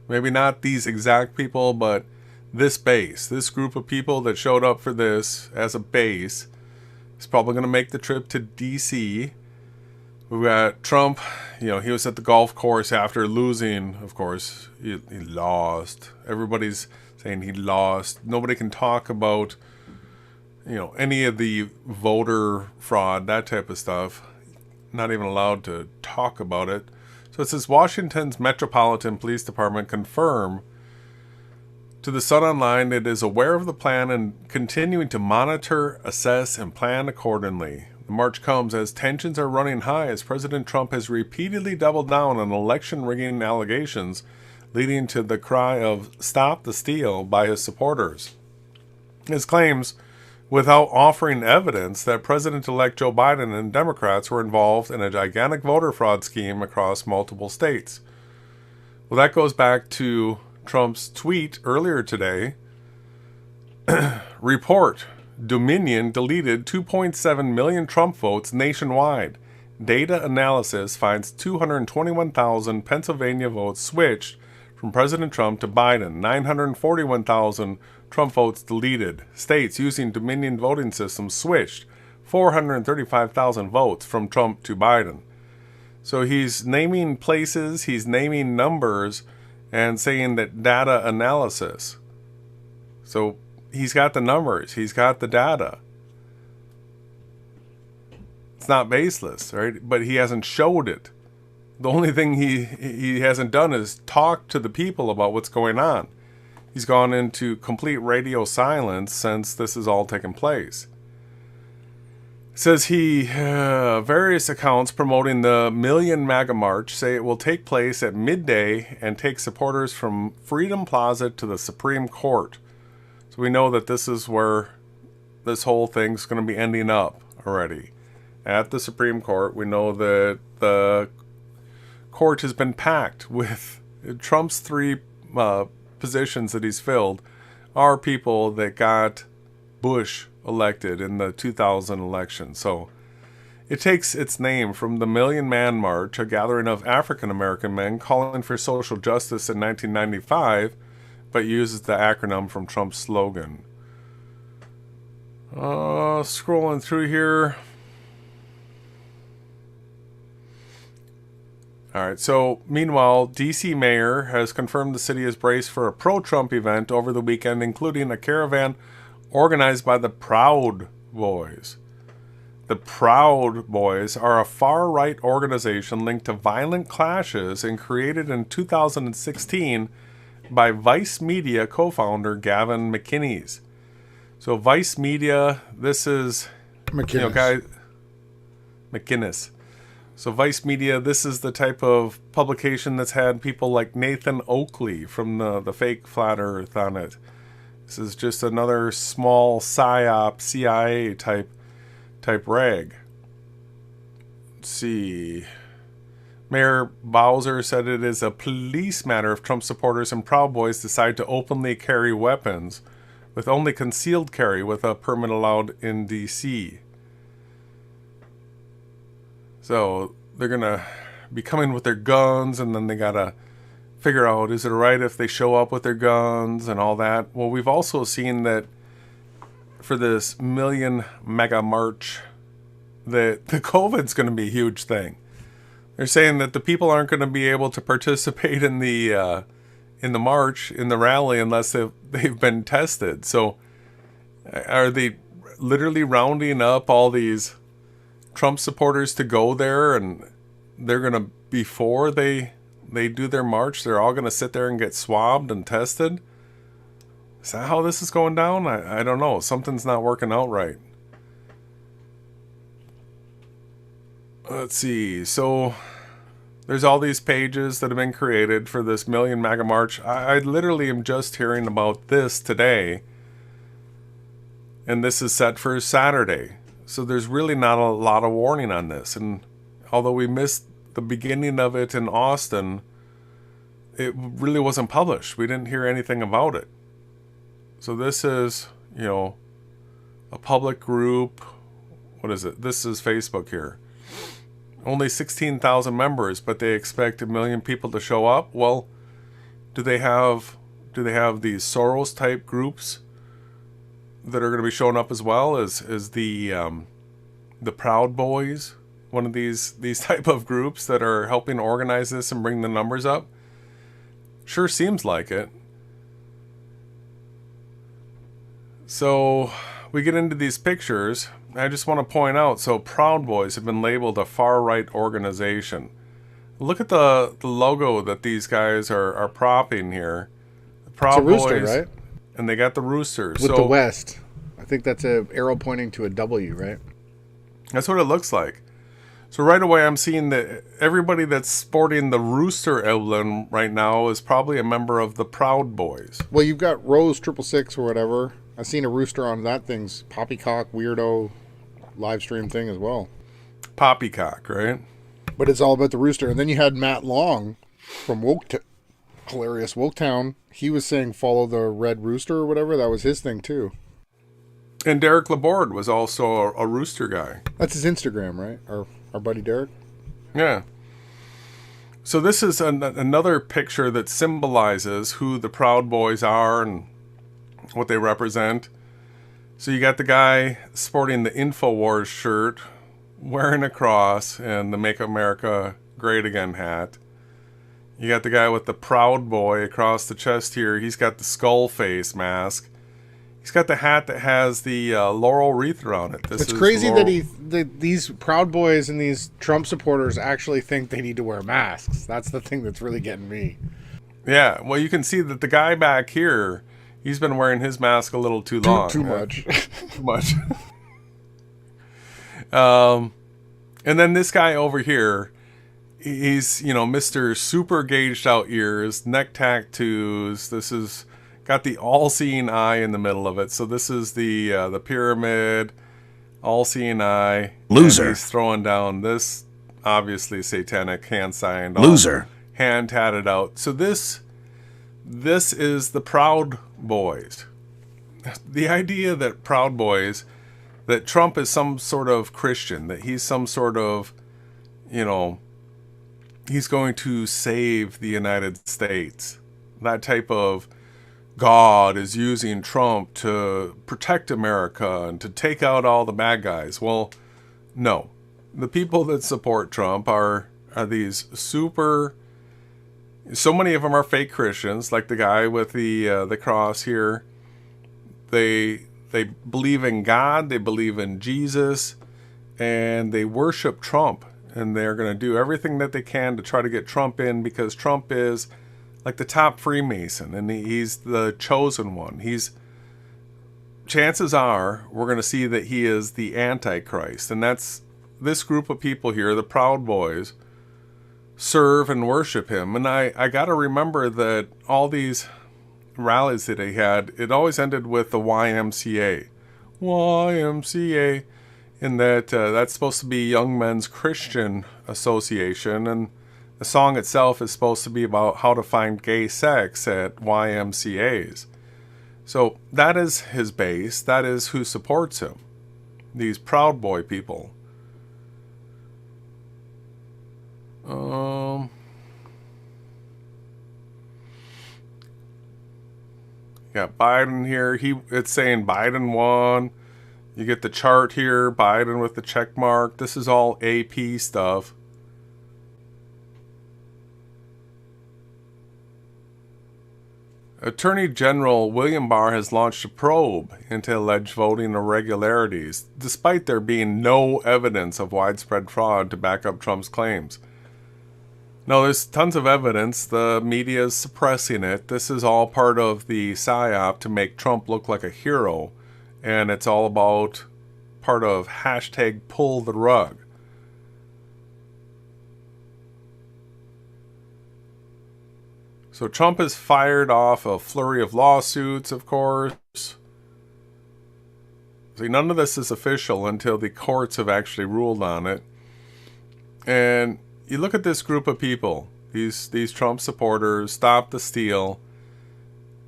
Maybe not these exact people, but this base, this group of people that showed up for this as a base is probably going to make the trip to DC. We've got Trump, he was at the golf course after losing, of course. He lost. Everybody's saying he lost. Nobody can talk about any of the voter fraud, that type of stuff. Not even allowed to talk about it. So it says Washington's Metropolitan Police Department confirm to the Sun Online it is aware of the plan and continuing to monitor, assess, and plan accordingly. The march comes as tensions are running high as President Trump has repeatedly doubled down on election rigging allegations, leading to the cry of "Stop the Steal" by his supporters. His claims, without offering evidence, that President-elect Joe Biden and Democrats were involved in a gigantic voter fraud scheme across multiple states. Well, that goes back to Trump's tweet earlier today. Report: Dominion deleted 2.7 million Trump votes nationwide. Data analysis finds 221,000 Pennsylvania votes switched from President Trump to Biden. 941,000 Trump votes deleted. States using Dominion voting systems switched 435,000 votes from Trump to Biden. So he's naming places, he's naming numbers, and saying that data analysis. So he's got the numbers, he's got the data. It's not baseless, right? But he hasn't showed it. The only thing he hasn't done is talk to the people about what's going on. He's gone into complete radio silence since this has all taken place. It says various accounts promoting the Million MAGA March say it will take place at midday and take supporters from Freedom Plaza to the Supreme Court. So we know that this is where this whole thing's going to be ending up already. At the Supreme Court, we know that the court has been packed with Trump's three positions that he's filled are people that got Bush elected in the 2000 election. So it takes its name from the Million Man March, a gathering of African American men calling for social justice in 1995, but uses the acronym from Trump's slogan. Scrolling through here. All right, so meanwhile, D.C. mayor has confirmed the city is braced for a pro-Trump event over the weekend, including a caravan organized by the Proud Boys. The Proud Boys are a far-right organization linked to violent clashes and created in 2016 by Vice Media co-founder Gavin McEnany. So Vice Media, this is McInnes. So Vice Media, this is the type of publication that's had people like Nathan Oakley from the fake Flat Earth on it. This is just another small PSYOP, CIA type rag. Let's see. Mayor Bowser said it is a police matter if Trump supporters and Proud Boys decide to openly carry weapons, with only concealed carry with a permit allowed in D.C. So they're going to be coming with their guns, and then they got to figure out, is it right if they show up with their guns and all that? Well, we've also seen that for this Million MAGA March, that the COVID's going to be a huge thing. They're saying that the people aren't going to be able to participate in the march, in the rally, unless they've been tested. So are they literally rounding up all these Trump supporters to go there, and they're going to, before they do their march, they're all going to sit there and get swabbed and tested? Is that how this is going down? I don't know. Something's not working out right. Let's see. So there's all these pages that have been created for this Million MAGA March. I literally am just hearing about this today, and this is set for Saturday. So there's really not a lot of warning on this. And although we missed the beginning of it in Austin, it really wasn't published. We didn't hear anything about it. So this is, a public group. What is it? This is Facebook here. Only 16,000 members, but they expect 1 million people to show up. Well, do they have these Soros type groups that are going to be showing up as well? Is the Proud Boys one of these type of groups that are helping organize this and bring the numbers up? Sure seems like it. So we get into these pictures, I just want to point out, so Proud Boys have been labeled a far-right organization. Look at the logo that these guys are propping here. The Proud it's a rooster, Boys, right? and they got the rooster. With the west. I think that's a arrow pointing to a W, right? That's what it looks like. So right away I'm seeing that everybody that's sporting the rooster emblem right now is probably a member of the Proud Boys. Well, you've got Rose 666 or whatever. I've seen a rooster on that thing's poppycock weirdo live stream thing as well. Poppycock, right? But it's all about the rooster. And then you had Matt Long from hilarious Woketown. He was saying follow the red rooster or whatever. That was his thing too. And Derek Laborde was also a rooster guy. That's his Instagram, right? Our buddy Derek? Yeah. So this is another picture that symbolizes who the Proud Boys are and what they represent. So you got the guy sporting the InfoWars shirt, wearing a cross and the Make America Great Again hat. You got the guy with the Proud Boy across the chest here. He's got the skull face mask. He's got the hat that has the laurel wreath around it. It's crazy that these Proud Boys and these Trump supporters actually think they need to wear masks. That's the thing that's really getting me. Yeah, well, you can see that the guy back here, he's been wearing his mask a little too long. Too much. Too much. And then this guy over here, he's, Mr. Super Gauged Out Ears, neck tattoos. This is got the all-seeing eye in the middle of it. So this is the pyramid, all-seeing eye. Loser. He's throwing down this, obviously satanic hand sign. Loser. Hand tatted out. So this is the Proud Boys. The idea that Proud Boys, that Trump is some sort of Christian, that he's some sort of, he's going to save the United States. That type of God is using Trump to protect America and to take out all the bad guys. Well, no. The people that support Trump are these super... So many of them are fake Christians, like the guy with the cross here. They believe in God, they believe in Jesus, and they worship Trump. And they're going to do everything that they can to try to get Trump in, because Trump is like the top Freemason, and he's the chosen one. Chances are we're going to see that he is the Antichrist. And that's this group of people here, the Proud Boys, serve and worship him. And I got to remember that all these rallies that he had, it always ended with the YMCA. YMCA. In that that's supposed to be Young Men's Christian Association, and the song itself is supposed to be about how to find gay sex at YMCAs. So that is his base. That is who supports him. These Proud Boy people. Got Biden here. It's saying Biden won. You get the chart here, Biden with the check mark. This is all AP stuff. Attorney General William Barr has launched a probe into alleged voting irregularities, despite there being no evidence of widespread fraud to back up Trump's claims. No, there's tons of evidence. The media is suppressing it. This is all part of the psyop to make Trump look like a hero. And it's all about part of hashtag pull the rug. So Trump has fired off a flurry of lawsuits, of course. See, none of this is official until the courts have actually ruled on it. And you look at this group of people, these Trump supporters, Stop the Steal.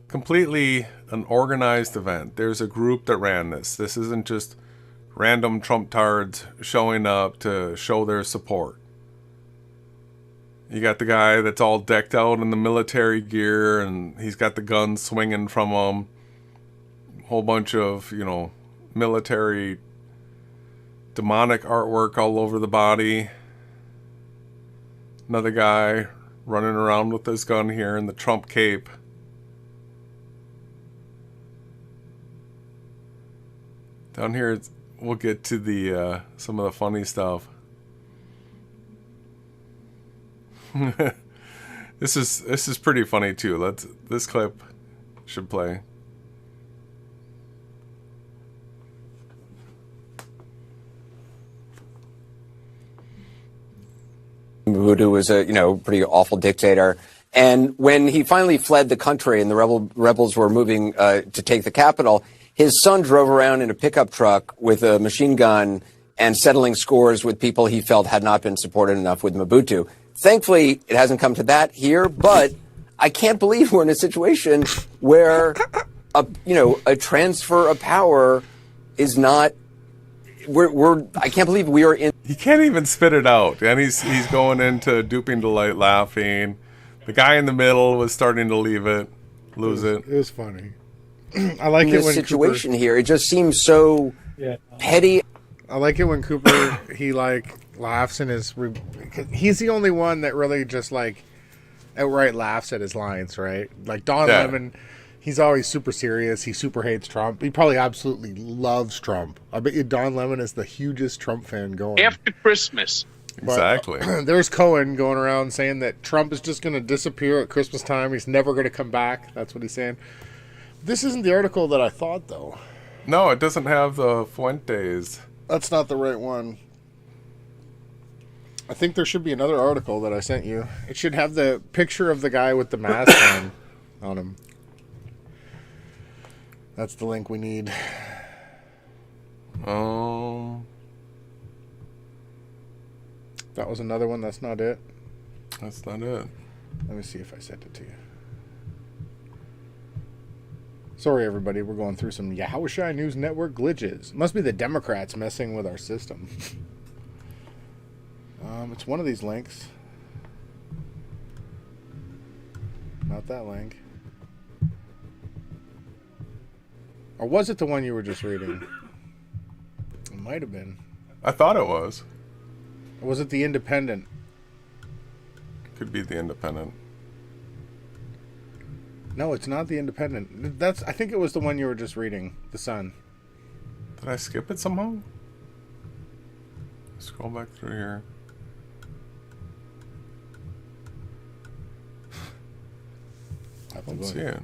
Completely an organized event. There's a group that ran this. This isn't just random Trump-tards showing up to show their support. You got the guy that's all decked out in the military gear, and he's got the gun swinging from him. Whole bunch of, military demonic artwork all over the body. Another guy running around with his gun here in the Trump cape. Down here, we'll get to the some of the funny stuff. This is pretty funny too. This clip should play. Mobutu was a pretty awful dictator, and when he finally fled the country and the rebels were moving to take the capital, his son drove around in a pickup truck with a machine gun and settling scores with people he felt had not been supported enough with Mobutu. Thankfully, it hasn't come to that here, but I can't believe we're in a situation where a transfer of power is not. I can't believe we are in. He can't even spit it out, and he's going into duping delight, laughing. The guy in the middle was starting to lose it. It was funny. I like it this when situation Cooper, here. It just seems so petty. I like it when Cooper he laughs in his. He's the only one that really just outright laughs at his lines, right? Like Don Lemon. He's always super serious. He super hates Trump. He probably absolutely loves Trump. I bet you Don Lemon is the hugest Trump fan going. After Christmas. Exactly. But, there's Cohen going around saying that Trump is just going to disappear at Christmas time. He's never going to come back. That's what he's saying. This isn't the article that I thought, though. No, it doesn't have the Fuentes. That's not the right one. I think there should be another article that I sent you. It should have the picture of the guy with the mask on him. That's the link we need. That was another one. That's not it. That's not it. Let me see if I sent it to you. Sorry, everybody. We're going through some Yahawashi News Network glitches. Must be the Democrats messing with our system. It's one of these links. Not that link. Or was it the one you were just reading? It might have been. I thought it was. Or was it the Independent? Could be the Independent. No, it's not the Independent. I think it was the one you were just reading, The Sun. Did I skip it somehow? Scroll back through here. I don't see it.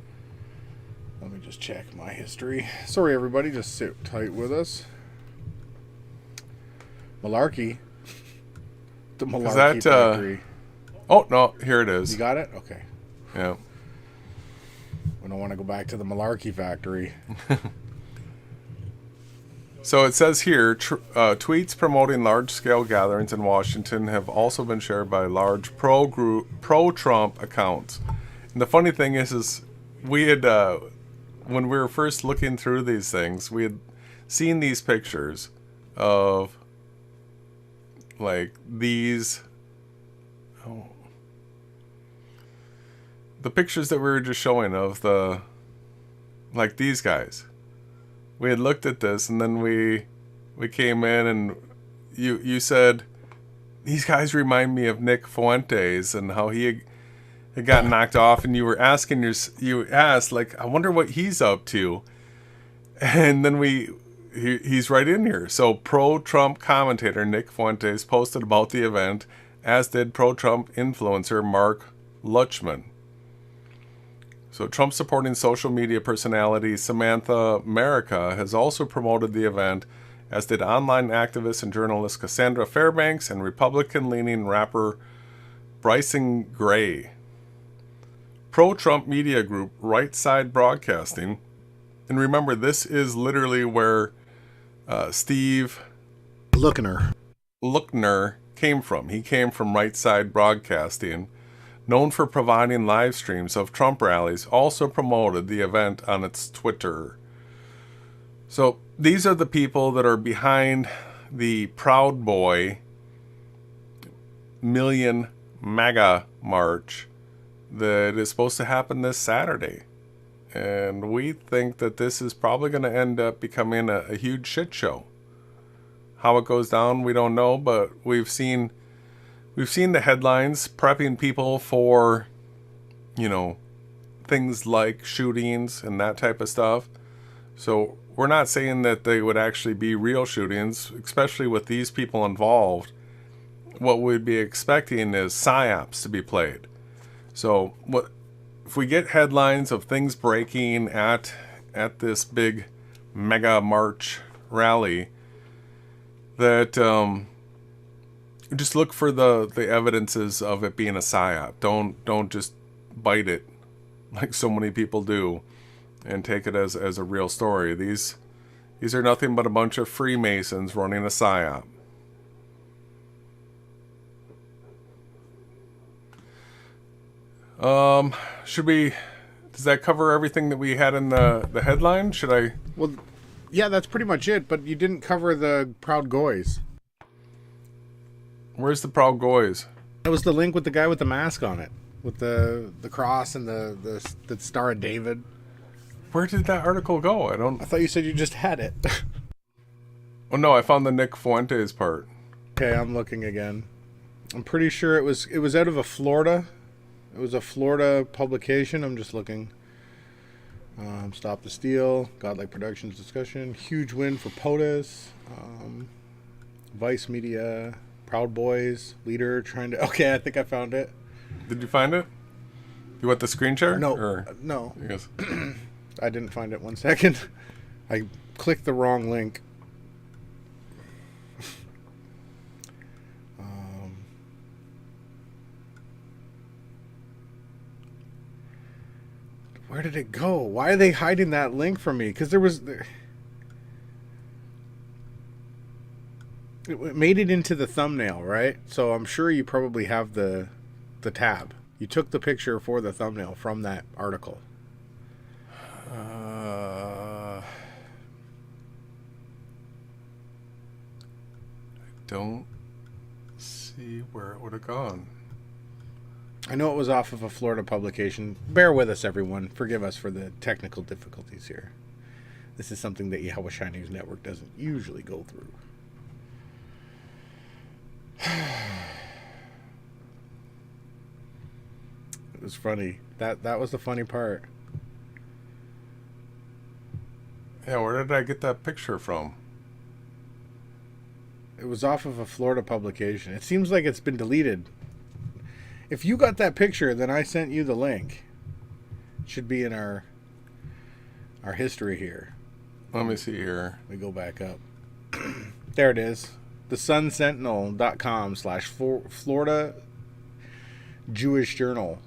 Let me just check my history. Sorry, everybody. Just sit tight with us. Malarkey. The Malarkey Factory. Oh, no. Here it is. You got it? Okay. Yeah. We don't want to go back to the Malarkey Factory. So it says here, tweets promoting large-scale gatherings in Washington have also been shared by large pro-Trump accounts. And the funny thing is we had... when we were first looking through these things, we had seen these pictures of these, the pictures that we were just showing of these guys. We had looked at this, and then we came in, and you said, these guys remind me of Nick Fuentes and how he had got knocked off, and you asked, I wonder what he's up to. And then he's right in here. So pro-Trump commentator Nick Fuentes posted about the event, as did pro-Trump influencer Mark Lutchman. So Trump-supporting social media personality Samantha America has also promoted the event, as did online activist and journalist Cassandra Fairbanks and Republican-leaning rapper Bryson Gray. Pro-Trump media group Right Side Broadcasting, and remember, this is literally where Steve Lookner came from. He came from Right Side Broadcasting, known for providing live streams of Trump rallies, also promoted the event on its Twitter. So these are the people that are behind the Proud Boy Million MAGA March that is supposed to happen this Saturday. And we think that this is probably going to end up becoming a huge shit show. How it goes down, we don't know, but we've seen the headlines prepping people for, things like shootings and that type of stuff. So we're not saying that they would actually be real shootings, especially with these people involved. What we'd be expecting is psyops to be played. So what if we get headlines of things breaking at this big mega march rally, that just look for the evidences of it being a psyop. Don't just bite it like so many people do and take it as a real story. These are nothing but a bunch of Freemasons running a psyop. Does that cover everything that we had in the headline? Should I? Well, yeah, that's pretty much it, but you didn't cover the Proud Goys. Where's the Proud Goys? That was the link with the guy with the mask on it, with the cross and the Star of David. Where did that article go? I thought you said you just had it. Oh no, I found the Nickjfuentes part. Okay, I'm looking again. I'm pretty sure it was out of Florida. It was a Florida publication. I'm just looking. Stop the Steal. Godlike Productions discussion. Huge win for POTUS. Vice Media. Proud Boys. Leader trying to... Okay, I think I found it. Did you find it? You want the screen share? No. No. Yes. I didn't find it. 1 second. I clicked the wrong link. Where did it go? Why are they hiding that link from me? Because it made it into the thumbnail, right? So I'm sure you probably have the tab. You took the picture for the thumbnail from that article. I don't see where it would have gone. I know it was off of a Florida publication. Bear with us, everyone. Forgive us for the technical difficulties here. This is something that Yahawashi News Network doesn't usually go through. It was funny. That was the funny part. Yeah, where did I get that picture from? It was off of a Florida publication. It seems like it's been deleted. If you got that picture, then I sent you the link. It should be in our history here. Let me see here. We go back up. There it is. thesunsentinel.com/Florida Jewish Journal.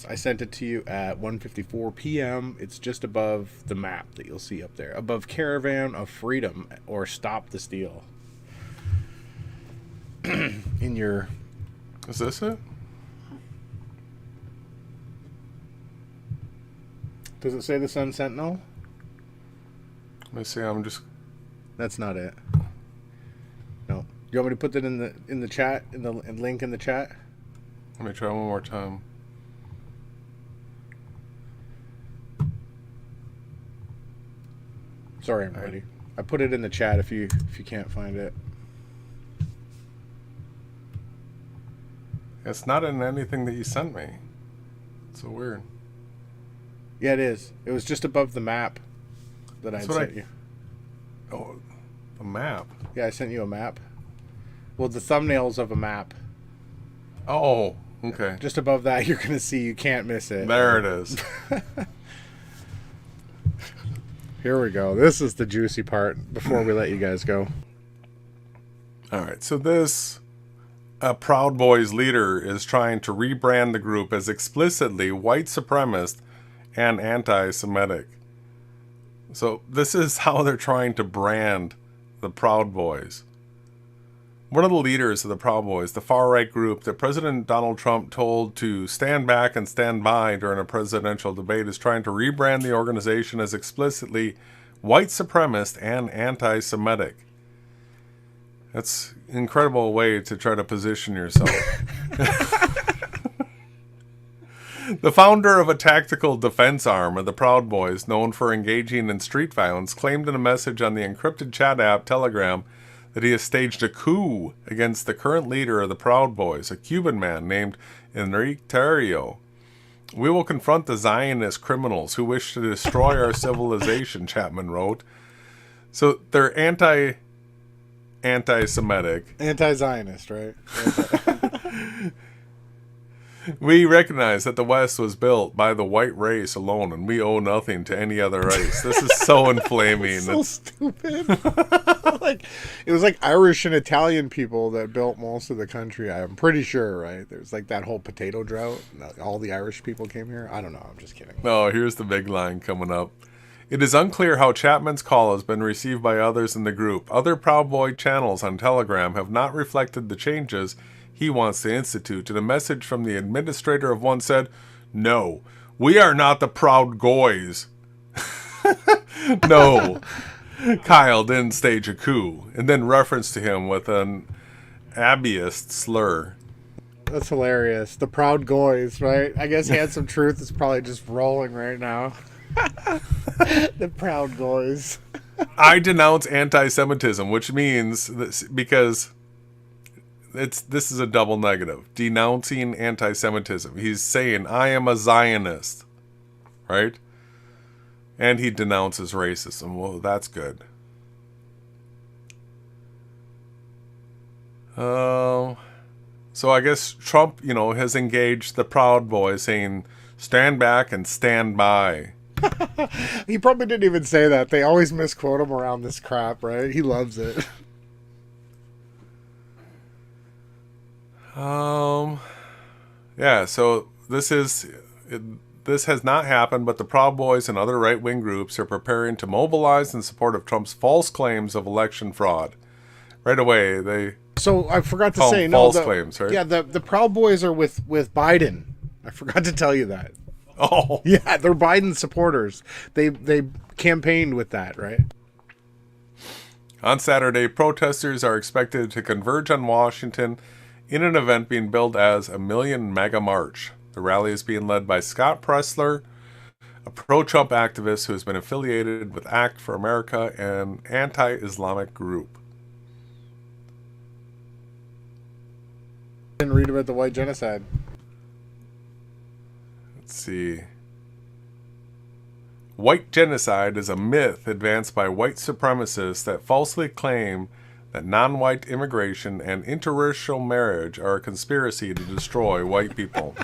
I sent it to you at 1:54 p.m. It's just above the map that you'll see up there. Above Caravan of Freedom or Stop the Steal. In your... Is this it? Does it say the Sun Sentinel? Let me see. I'm just... That's not it. No. You want me to put that in the chat, in the link in the chat? Let me try one more time. Sorry, everybody. I put it in the chat if you can't find it. It's not in anything that you sent me. It's so weird. Yeah, it is. It was just above the map that I sent you. Oh, the map. Yeah, I sent you a map. Well, the thumbnails of a map. Oh, okay. Just above that, you're going to see. You can't miss it. There it is. Here we go. This is the juicy part before we let you guys go. All right. So this Proud Boys leader is trying to rebrand the group as explicitly white supremacist and anti-Semitic. So this is how they're trying to brand the Proud Boys. One of the leaders of the Proud Boys, the far-right group that President Donald Trump told to stand back and stand by during a presidential debate, is trying to rebrand the organization as explicitly white supremacist and anti-Semitic. That's an incredible way to try to position yourself. The founder of a tactical defense arm of the Proud Boys, known for engaging in street violence, claimed in a message on the encrypted chat app Telegram that he has staged a coup against the current leader of the Proud Boys, a Cuban man named Dictator. We will confront the Zionist criminals who wish to destroy our civilization, Chapman wrote. So they're anti-Semitic. Anti-Zionist, right? We recognize that the West was built by the white race alone, and we owe nothing to any other race. This is so inflaming. So stupid. Like, it was like Irish and Italian people that built most of the country. I'm pretty sure, right? There's like that whole potato drought. All the Irish people came here. I don't know. I'm just kidding. No, here's the big line coming up. It is unclear how Chapman's call has been received by others in the group. Other Proud Boy channels on Telegram have not reflected the changes he wants to institute. And a message from the administrator of one said, "No, we are not the Proud Goys." No, Kyle didn't stage a coup, and then reference to him with an ableist slur. That's hilarious. The Proud Goys, right? I guess Handsome Truth is probably just rolling right now. The Proud Goys. I denounce anti-Semitism, which means this, because this is a double negative. Denouncing anti-Semitism. He's saying, I am a Zionist. Right? And he denounces racism. Well, that's good. So I guess Trump, has engaged the Proud Boys, saying, stand back and stand by. He probably didn't even say that. They always misquote him around this crap, right? He loves it. Yeah, so this has not happened, but the Proud Boys and other right-wing groups are preparing to mobilize in support of Trump's false claims of election fraud. Right away, they... So I forgot to say, false claims, right? Yeah, the Proud Boys are with Biden. I forgot to tell you that. Oh. Yeah, they're Biden supporters. They campaigned with that, right? On Saturday, protesters are expected to converge on Washington in an event being billed as a Million MAGA March. The rally is being led by Scott Pressler, a pro-Trump activist who has been affiliated with Act for America, an anti-Islamic group. Didn't read about the white genocide. Let's see. White genocide is a myth advanced by white supremacists that falsely claim that non-white immigration and interracial marriage are a conspiracy to destroy white people.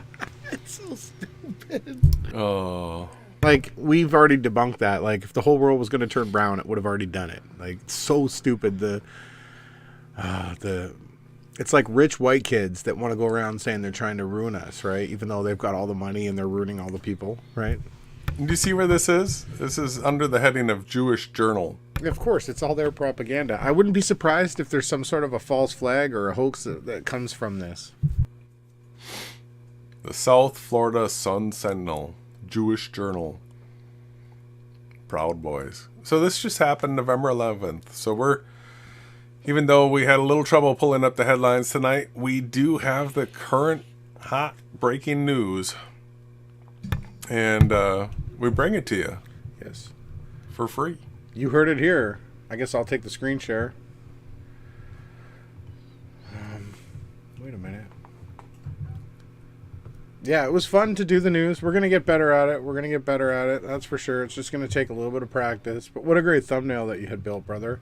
It's so stupid. Oh. Like, we've already debunked that. Like, if the whole world was going to turn brown, it would have already done it. Like, it's so stupid. It's like rich white kids that want to go around saying they're trying to ruin us, right? Even though they've got all the money and they're ruining all the people, right? Do you see where this is? This is under the heading of Jewish Journal. Of course, it's all their propaganda. I wouldn't be surprised if there's some sort of a false flag or a hoax that comes from this. The South Florida Sun Sentinel, Jewish Journal. Proud Boys. So this just happened November 11th. So even though we had a little trouble pulling up the headlines tonight, we do have the current hot breaking news. And we bring it to you. Yes. For free. You heard it here. I guess I'll take the screen share. Wait a minute. Yeah, it was fun to do the news. We're going to get better at it. That's for sure. It's just going to take a little bit of practice. But what a great thumbnail that you had built, brother.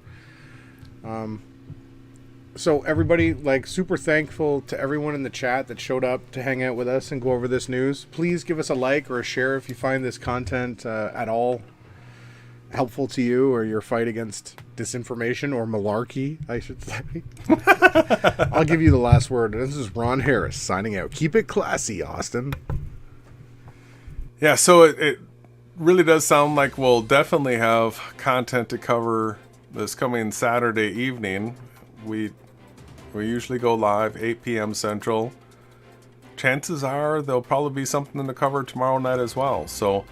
So everybody, super thankful to everyone in the chat that showed up to hang out with us and go over this news. Please give us a like or a share if you find this content at all helpful to you or your fight against disinformation or malarkey, I should say. I'll give you the last word. This is Ron Harris signing out. Keep it classy, Austin. Yeah, so it really does sound like we'll definitely have content to cover this coming Saturday evening. We usually go live 8 p.m. Central. Chances are there'll probably be something to cover tomorrow night as well. So,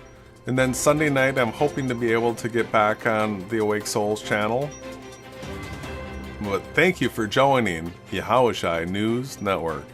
and then Sunday night, I'm hoping to be able to get back on the Awake Souls channel. But thank you for joining Yahawashi News Network.